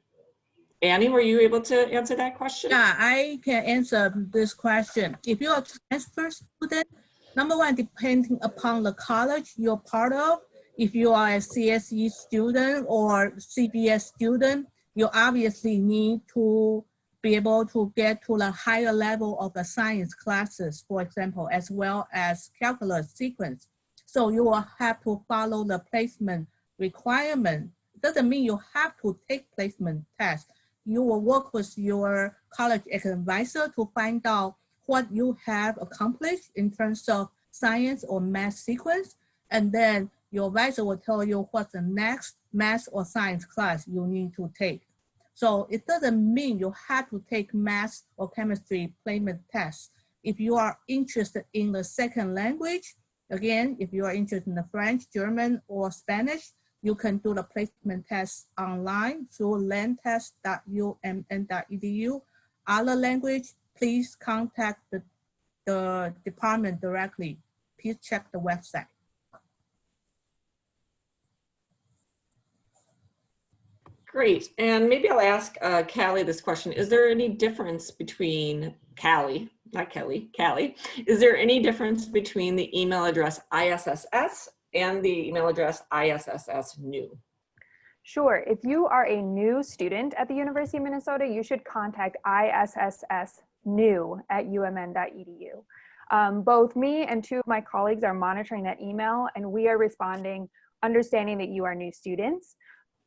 Annie, were you able to answer that question? Yeah, I can answer this question. If you're a transfer student, number one, depending upon the college you're part of, if you are a CSE student or CBS student, you obviously need to be able to get to the higher level of the science classes, for example, as well as calculus sequence. So you will have to follow the placement requirement. It doesn't mean you have to take placement tests. You will work with your college advisor to find out what you have accomplished in terms of science or math sequence. And then your advisor will tell you what's the next math or science class you need to take. So it doesn't mean you have to take math or chemistry placement tests. If you are interested in the second language, again, if you are interested in the French, German, or Spanish, you can do the placement test online through landtest.umn.edu. Other language, please contact the department directly. Please check the website. Great, and maybe I'll ask Callie this question. Is there any difference between Callie, not Kelly, Callie, is there any difference between the email address ISSS and the email address ISSS new? Sure. If you are a new student at the University of Minnesota, you should contact ISSSnew@umn.edu. Both me and two of my colleagues are monitoring that email, and we are responding, understanding that you are new students.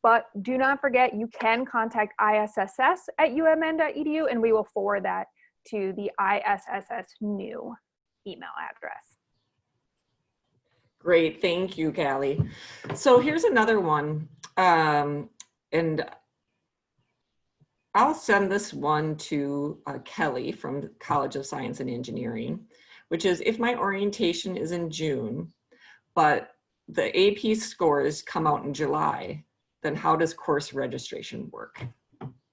But do not forget, you can contact ISSS@umn.edu, and we will forward that to the ISSS new email address. Great, thank you, Callie. So here's another one, and I'll send this one to Kelly from the College of Science and Engineering, which is, if my orientation is in June, but the AP scores come out in July, then how does course registration work?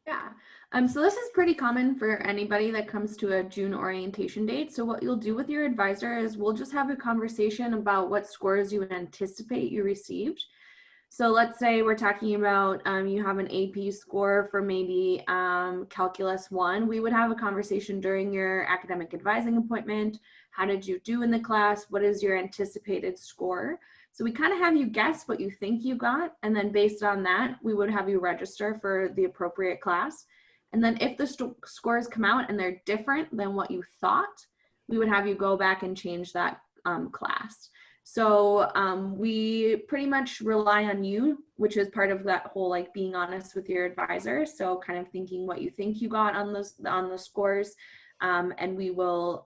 Yeah, so this is pretty common for anybody that comes to a June orientation date. So what you'll do with your advisor is we'll just have a conversation about what scores you anticipate you received. So let's say we're talking about you have an AP score for maybe Calculus 1. We would have a conversation during your academic advising appointment. How did you do in the class? What is your anticipated score? So we kind of have you guess what you think you got, and then based on that, we would have you register for the appropriate class. And then if the scores come out and they're different than what you thought, we would have you go back and change that class. So we pretty much rely on you, which is part of that whole like being honest with your advisor. So kind of thinking what you think you got on the scores. And we will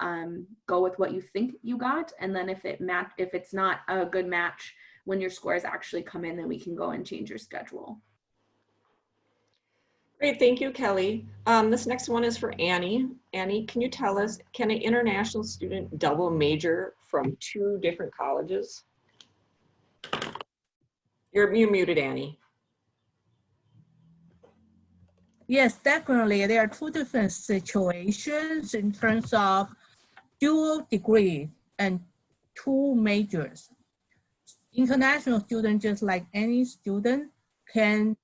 go with what you think you got, and then if it's not a good match when your scores actually come in, then we can go and change your schedule. Great, thank you, Kelly. This next one is for Annie. Annie, can you tell us, can an international student double major from 2 different colleges? You're muted, Annie. Yes, definitely. There are 2 different situations in terms of dual degree and 2 majors. International students, just like any student, can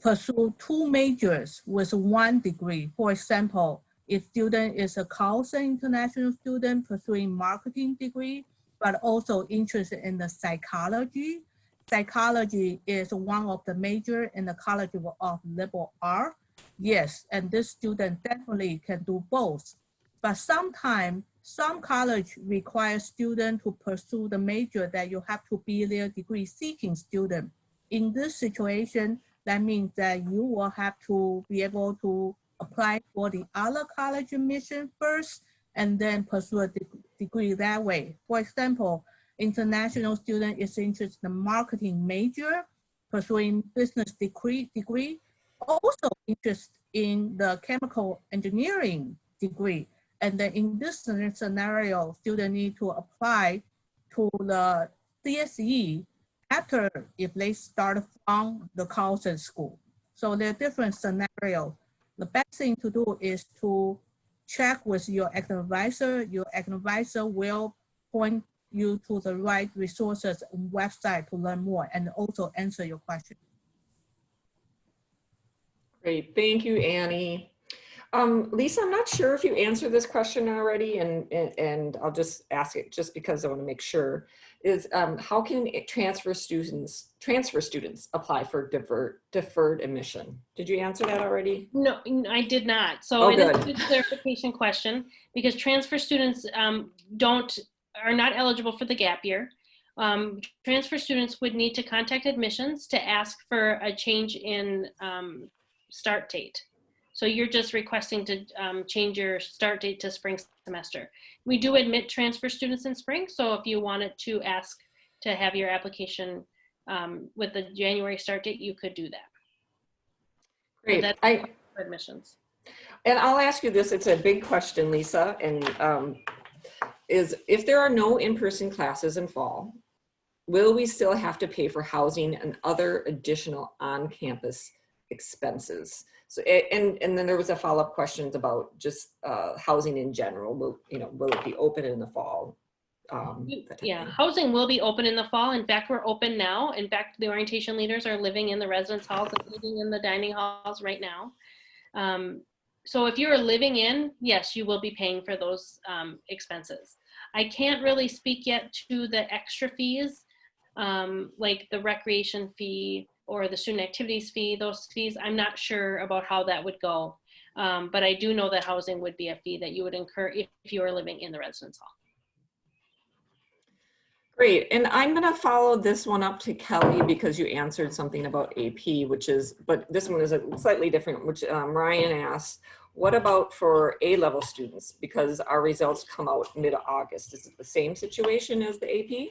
pursue 2 majors with 1 degree. For example, if student is a Carlson international student pursuing marketing degree, but also interested in the psychology. Psychology is one of the major in the College of Liberal Arts. Yes, and this student definitely can do both. But sometimes some college require students to pursue the major that you have to be their degree seeking student. In this situation, that means that you will have to be able to apply for the other college admission first and then pursue a degree that way. For example, international student is interested in the marketing major, pursuing business degree, also interested in the chemical engineering degree. And then in this scenario, students need to apply to the CSE after if they start from the college and school. So there are different scenarios. The best thing to do is to check with your academic advisor. Your academic advisor will point you to the right resources and website to learn more and also answer your question. Great, thank you, Annie. Lisa, I'm not sure if you answered this question already, and I'll just ask it just because I want to make sure. Is how can transfer students apply for deferred admission? Did you answer that already? No, I did not. So Oh, it is a good. good clarification question, because transfer students are not eligible for the gap year. Transfer students would need to contact admissions to ask for a change in start date. So you're just requesting to change your start date to spring semester. We do admit transfer students in spring, so if you wanted to ask to have your application with the January start date, you could do that. Great. So that's admissions. And I'll ask you this, it's a big question, Lisa, and is if there are no in-person classes in fall, will we still have to pay for housing and other additional on-campus expenses? So, and then there was a follow-up questions about just housing in general. Will it be open in the fall? Yeah, housing will be open in the fall. In fact, we're open now. In fact, the orientation leaders are living in the residence halls and eating in the dining halls right now. So if you're living in, yes, you will be paying for those expenses. I can't really speak yet to the extra fees, like the recreation fee or the student activities fee. Those fees, I'm not sure about how that would go. But I do know that housing would be a fee that you would incur if you are living in the residence hall. Great, and I'm going to follow this one up to Kelly because you answered something about AP, but this one is a slightly different, which Ryan asked, what about for A-level students? Because our results come out mid-August. Is it the same situation as the AP?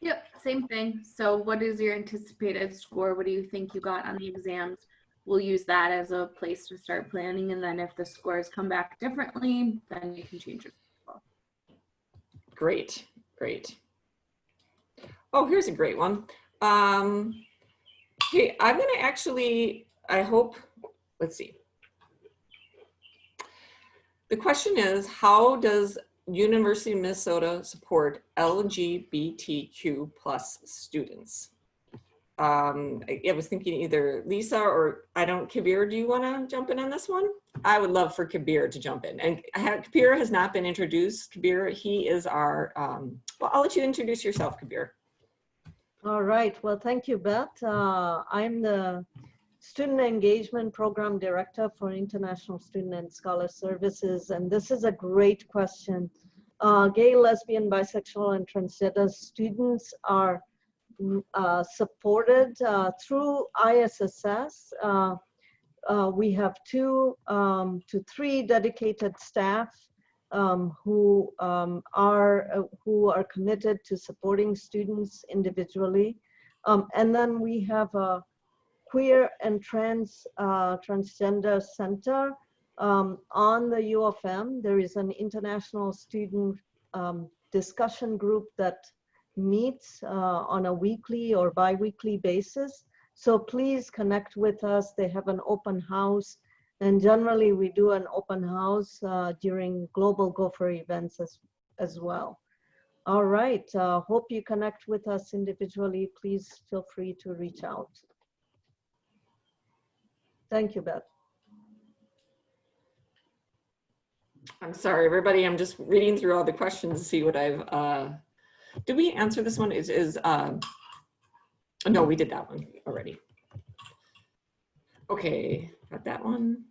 Yep, same thing. So what is your anticipated score? What do you think you got on the exams? We'll use that as a place to start planning. And then if the scores come back differently, then you can change it. Great, great. Oh, here's a great one. Okay, I'm gonna actually, let's see. The question is, how does University of Minnesota support LGBTQ+ students? I was thinking either Lisa or Kabir, do you wanna jump in on this one? I would love for Kabir to jump in. And Kabir has not been introduced. Kabir, he is our, well, I'll let you introduce yourself, Kabir. All right, well, thank you, Beth. I'm the Student Engagement Program Director for International Student and Scholar Services, and this is a great question. Gay, lesbian, bisexual, and transgender students are supported through ISSS. We have 2 to 3 dedicated staff who are committed to supporting students individually. And then we have a queer and transgender center on the U of M. There is an international student discussion group that meets on a weekly or bi-weekly basis. So please connect with us. They have an open house. And generally, we do an open house during Global Gopher events as well. All right, hope you connect with us individually. Please feel free to reach out. Thank you, Beth. I'm sorry, everybody. I'm just reading through all the questions to see what I've, did we answer this one? No, we did that one already. Okay, got that one.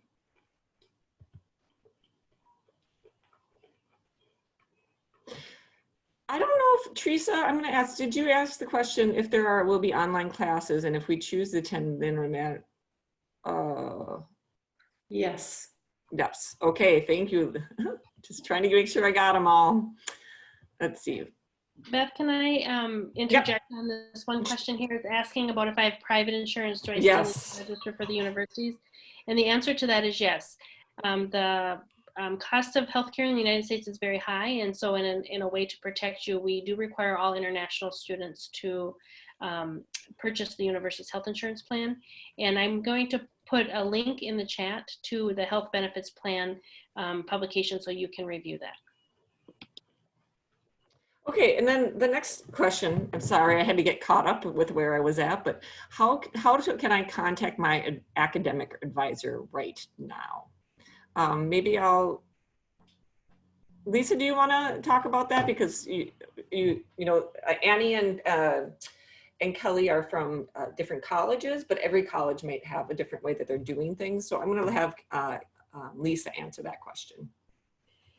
I don't know if, Teresa, I'm going to ask, did you ask the question if there will be online classes, and if we choose to attend, then remote? Yes. Yes. Okay, thank you. Just trying to make sure I got them all. Let's see. Beth, can I interject on this one question here? It's asking about if I have private insurance, do I still need Yes. to register for the universities? And the answer to that is yes. The cost of healthcare in the United States is very high, and so in a way to protect you, we do require all international students to purchase the university's health insurance plan. And I'm going to put a link in the chat to the health benefits plan publication so you can review that. Okay, and then the next question, I'm sorry, I had to get caught up with where I was at, but how can I contact my academic advisor right now? Maybe Lisa, do you want to talk about that? Because you know, Annie and Kelly are from different colleges, but every college might have a different way that they're doing things. So I'm going to have Lisa answer that question.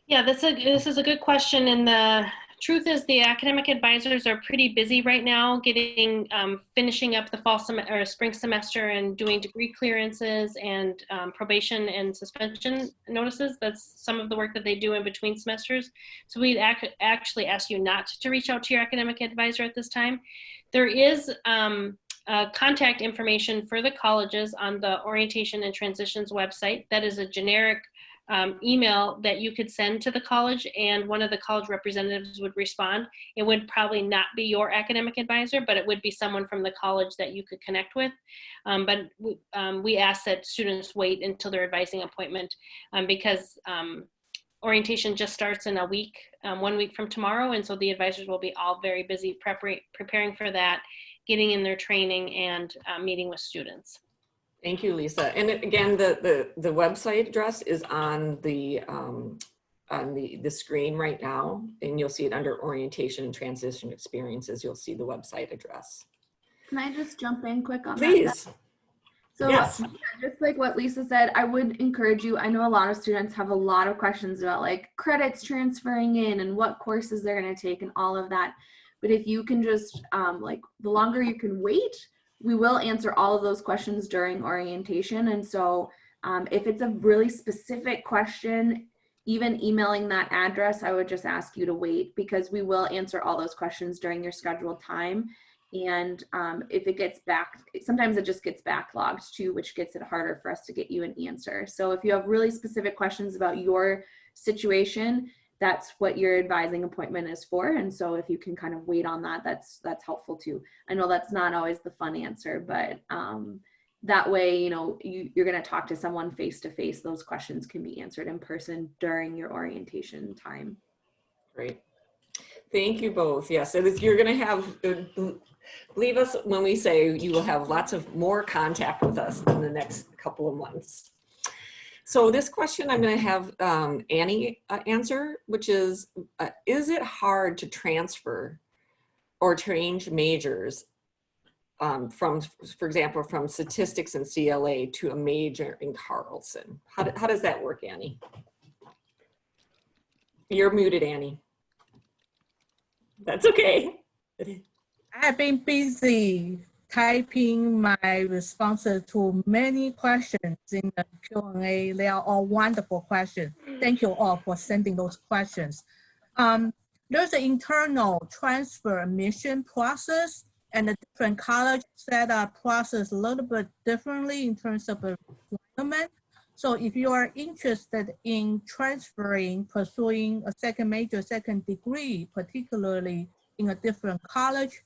Yeah, this is a good question, and the truth is the academic advisors are pretty busy right now getting finishing up the spring semester and doing degree clearances and probation and suspension notices. That's some of the work that they do in between semesters. So we'd actually ask you not to reach out to your academic advisor at this time. There is contact information for the colleges on the Orientation and Transitions website. That is a generic email that you could send to the college, and one of the college representatives would respond. It would probably not be your academic advisor, but it would be someone from the college that you could connect with. But we ask that students wait until their advising appointment because orientation just starts in a week, 1 week from tomorrow, and so the advisors will be all very busy preparing for that, getting in their training, and meeting with students. Thank you, Lisa. And again, the website address is on the screen right now, and you'll see it under Orientation and Transition Experiences. You'll see the website address. Can I just jump in quick on that? Please. So yes. Just like what Lisa said, I would encourage you. I know a lot of students have a lot of questions about like credits transferring in and what courses they're going to take and all of that. But if you can just like the longer you can wait, we will answer all of those questions during orientation. And so if it's a really specific question, even emailing that address, I would just ask you to wait because we will answer all those questions during your scheduled time. And if it gets sometimes it just gets backlogged too, which gets it harder for us to get you an answer. So if you have really specific questions about your situation, that's what your advising appointment is for. And so if you can kind of wait on that, that's helpful too. I know that's not always the fun answer, but that way, you know, you're going to talk to someone face to face. Those questions can be answered in person during your orientation time. Great. Thank you both. Yes, and you're going to have, believe us when we say you will have lots of more contact with us in the next couple of months. So this question I'm going to have Annie answer, which is it hard to transfer or change majors from, for example, from statistics and CLA to a major in Carlson? How does that work, Annie? You're muted, Annie. That's okay. I've been busy typing my responses to many questions in the Q&A. They are all wonderful questions. Thank you all for sending those questions. There's an internal transfer admission process, and the different colleges set up process a little bit differently in terms of a requirement. So if you are interested in transferring, pursuing a second major, second degree, particularly in a different college,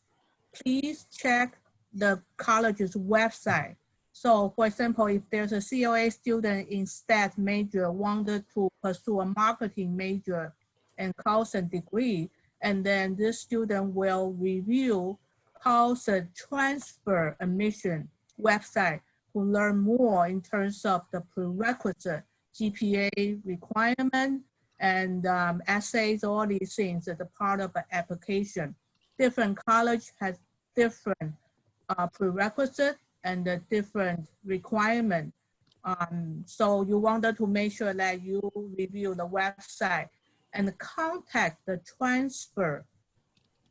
please check the college's website. So for example, if there's a CLA student in stat major wanted to pursue a marketing major and Carlson degree, and then this student will review Carlson transfer admission website to learn more in terms of the prerequisite GPA requirement and essays, all these things as a part of an application. Different college has different prerequisites and the different requirement. So you wanted to make sure that you review the website and contact the transfer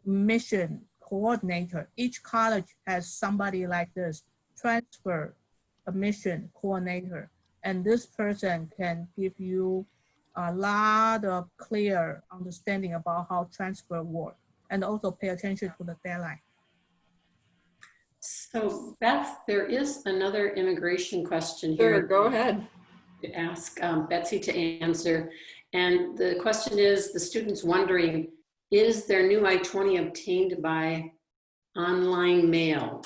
mission coordinator. Each college has somebody like this, transfer admission coordinator. And this person can give you a lot of clear understanding about how transfer works. and also pay attention to the deadline. So Beth, there is another immigration question Sure, here. go ahead. To ask Betsy to answer. And the question is, the student's wondering, is their new I-20 obtained by online mail?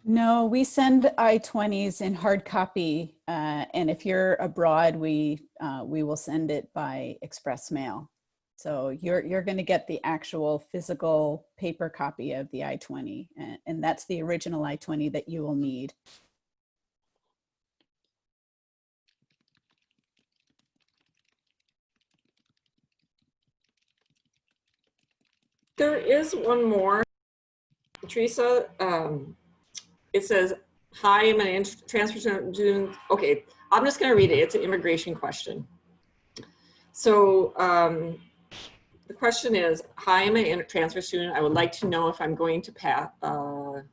No, we send I-20s in hard copy, and if you're abroad, we will send it by express mail. So you're going to get the actual physical paper copy of the I-20, and that's the original I-20 that you will need. There is one more, Teresa. It says, hi, I'm an transfer student. Okay, I'm just going to read it. It's an immigration question. So the question is, hi, I'm a transfer student. I would like to know if I'm going to pass. No,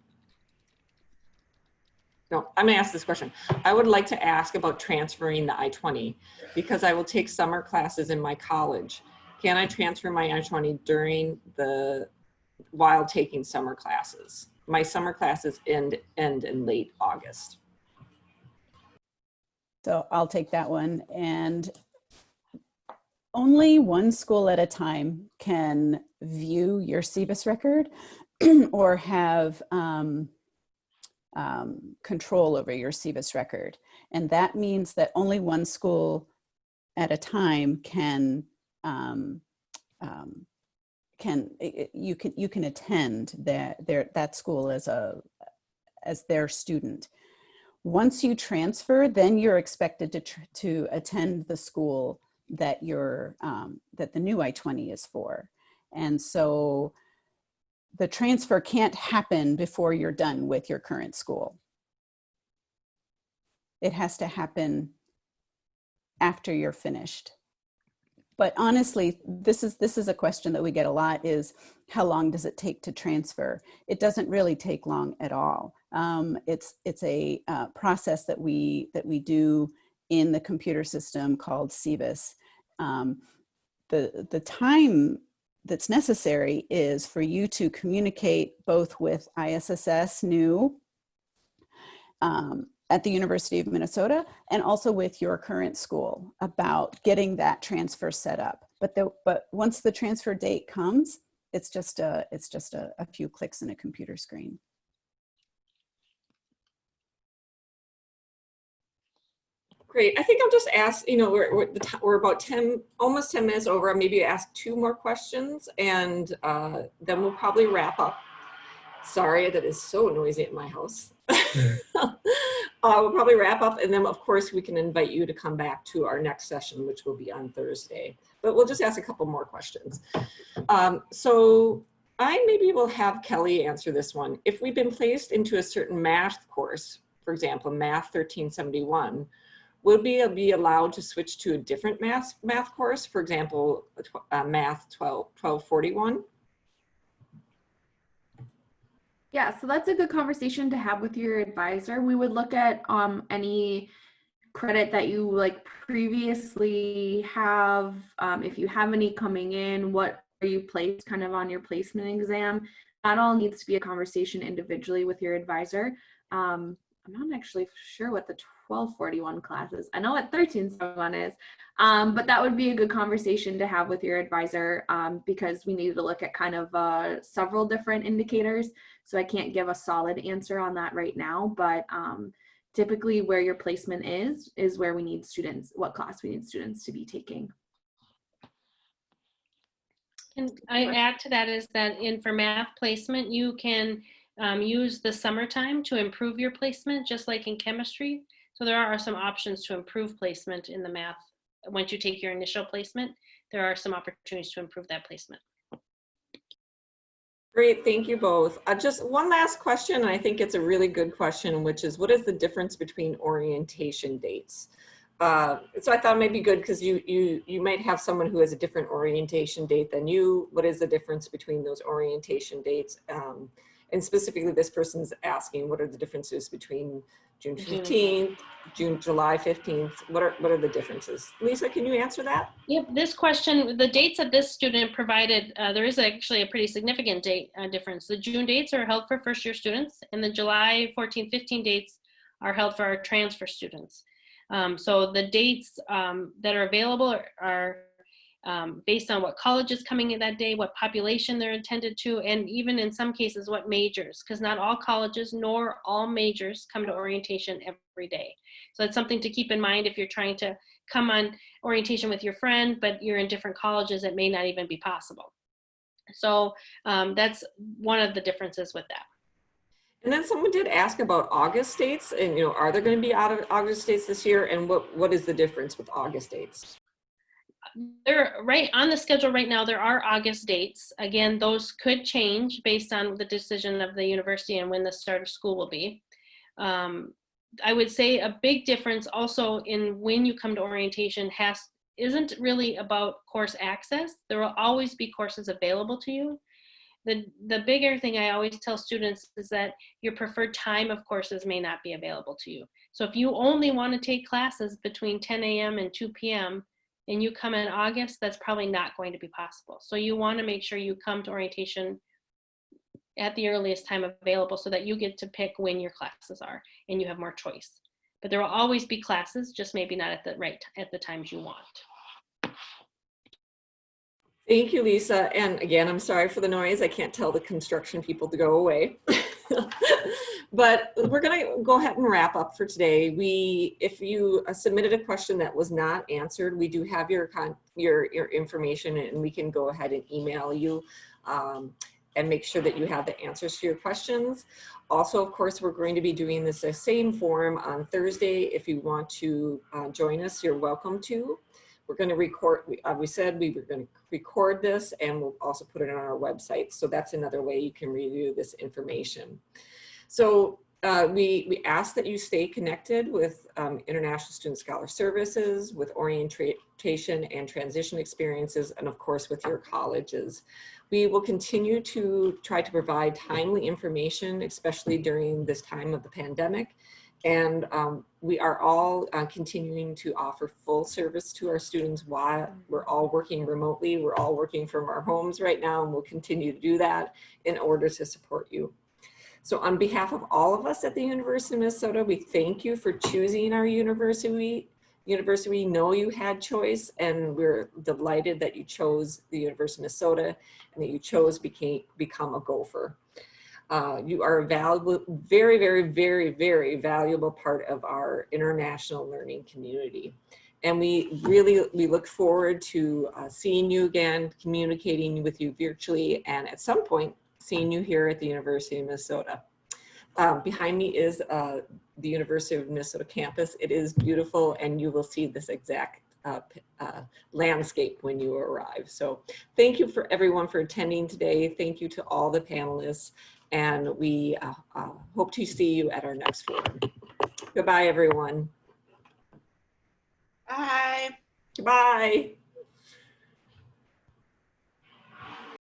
I'm going to ask this question. I would like to ask about transferring the I-20 because I will take summer classes in my college. Can I transfer my I-20 while taking summer classes? My summer classes end in late August. So I'll take that one. And only one school at a time can view your SEVIS record or have control over your SEVIS record. And that means that only one school at a time you can attend that school as their student. Once you transfer, then you're expected to attend the school that that the new I-20 is for. And so the transfer can't happen before you're done with your current school. It has to happen after you're finished. But honestly, this is a question that we get a lot, is how long does it take to transfer? It doesn't really take long at all. It's a process that we do in the computer system called SEVIS. The time that's necessary is for you to communicate both with ISSS new at the University of Minnesota and also with your current school about getting that transfer set up. But once the transfer date comes, it's just a few clicks in a computer screen. Great. I think I'll just ask, we're about almost 10 minutes over. Maybe ask 2 more questions and then we'll probably wrap up. Sorry, that is so noisy at my house. We'll probably wrap up, and then of course we can invite you to come back to our next session, which will be on Thursday. But we'll just ask a couple more questions. So I maybe will have Kelly answer this one. If we've been placed into a certain math course, for example, Math 1371, would we be allowed to switch to a different math course, for example, Math 1241? Yeah, so that's a good conversation to have with your advisor. We would look at any credit that you previously have. If you have any coming in, what are you placed kind of on your placement exam? That all needs to be a conversation individually with your advisor. I'm not actually sure what the 1241 class is. I know what 1371 is, but that would be a good conversation to have with your advisor because we need to look at kind of several different indicators. So I can't give a solid answer on that right now, but typically where your placement is where we need students, what class we need students to be taking. And I add to that is that for math placement, you can use the summertime to improve your placement, just like in chemistry. So there are some options to improve placement in the math. Once you take your initial placement, there are some opportunities to improve that placement. Great, thank you both. Just one last question, and I think it's a really good question, which is, what is the difference between orientation dates? So I thought it might be good because you might have someone who has a different orientation date than you. What is the difference between those orientation dates? and specifically this person's asking, what are the differences between June 15th, July 15th? What are the differences? Lisa, can you answer that? Yep, this question, the dates that this student provided, there is actually a pretty significant date difference. The June dates are held for first year students, and the July 14, 15 dates are held for our transfer students. So the dates that are available are based on what college is coming in that day, what population they're intended to, and even in some cases what majors, because not all colleges nor all majors come to orientation every day. So that's something to keep in mind if you're trying to come on orientation with your friend, but you're in different colleges, it may not even be possible. So that's one of the differences with that. And then someone did ask about August dates, and are there going to be out of August dates this year, and what is the difference with August dates? They're right on the schedule right now. There are August dates. Again, those could change based on the decision of the university and when the start of school will be. I would say a big difference also in when you come to orientation isn't really about course access. There will always be courses available to you. The bigger thing I always tell students is that your preferred time of courses may not be available to you. So if you only want to take classes between 10 a.m. and 2 p.m. and you come in August, that's probably not going to be possible. So you want to make sure you come to orientation at the earliest time available so that you get to pick when your classes are and you have more choice. But there will always be classes, just maybe not at the times you want. Thank you, Lisa. And again, I'm sorry for the noise. I can't tell the construction people to go away. But we're going to go ahead and wrap up for today. If you submitted a question that was not answered, we do have your information, and we can go ahead and email you and make sure that you have the answers to your questions. Also, of course, we're going to be doing this same forum on Thursday. If you want to join us, you're welcome to. We're going to record, we said we were going to record this, and we'll also put it on our website. So that's another way you can review this information. So we ask that you stay connected with International Student Scholar Services, with orientation and transition experiences, and of course with your colleges. We will continue to try to provide timely information, especially during this time of the pandemic. And we are all continuing to offer full service to our students while we're all working remotely. We're all working from our homes right now, and we'll continue to do that in order to support you. So on behalf of all of us at the University of Minnesota, we thank you for choosing our university. We know you had choice, and we're delighted that you chose the University of Minnesota and that you chose become a Gopher. You are a valuable, very, very, very, very valuable part of our international learning community. And we look forward to seeing you again, communicating with you virtually, and at some point, seeing you here at the University of Minnesota. Behind me is the University of Minnesota campus. It is beautiful, and you will see this exact landscape when you arrive. So thank you for everyone for attending today. Thank you to all the panelists, and we hope to see you at our next forum. Goodbye, everyone. Bye. Goodbye.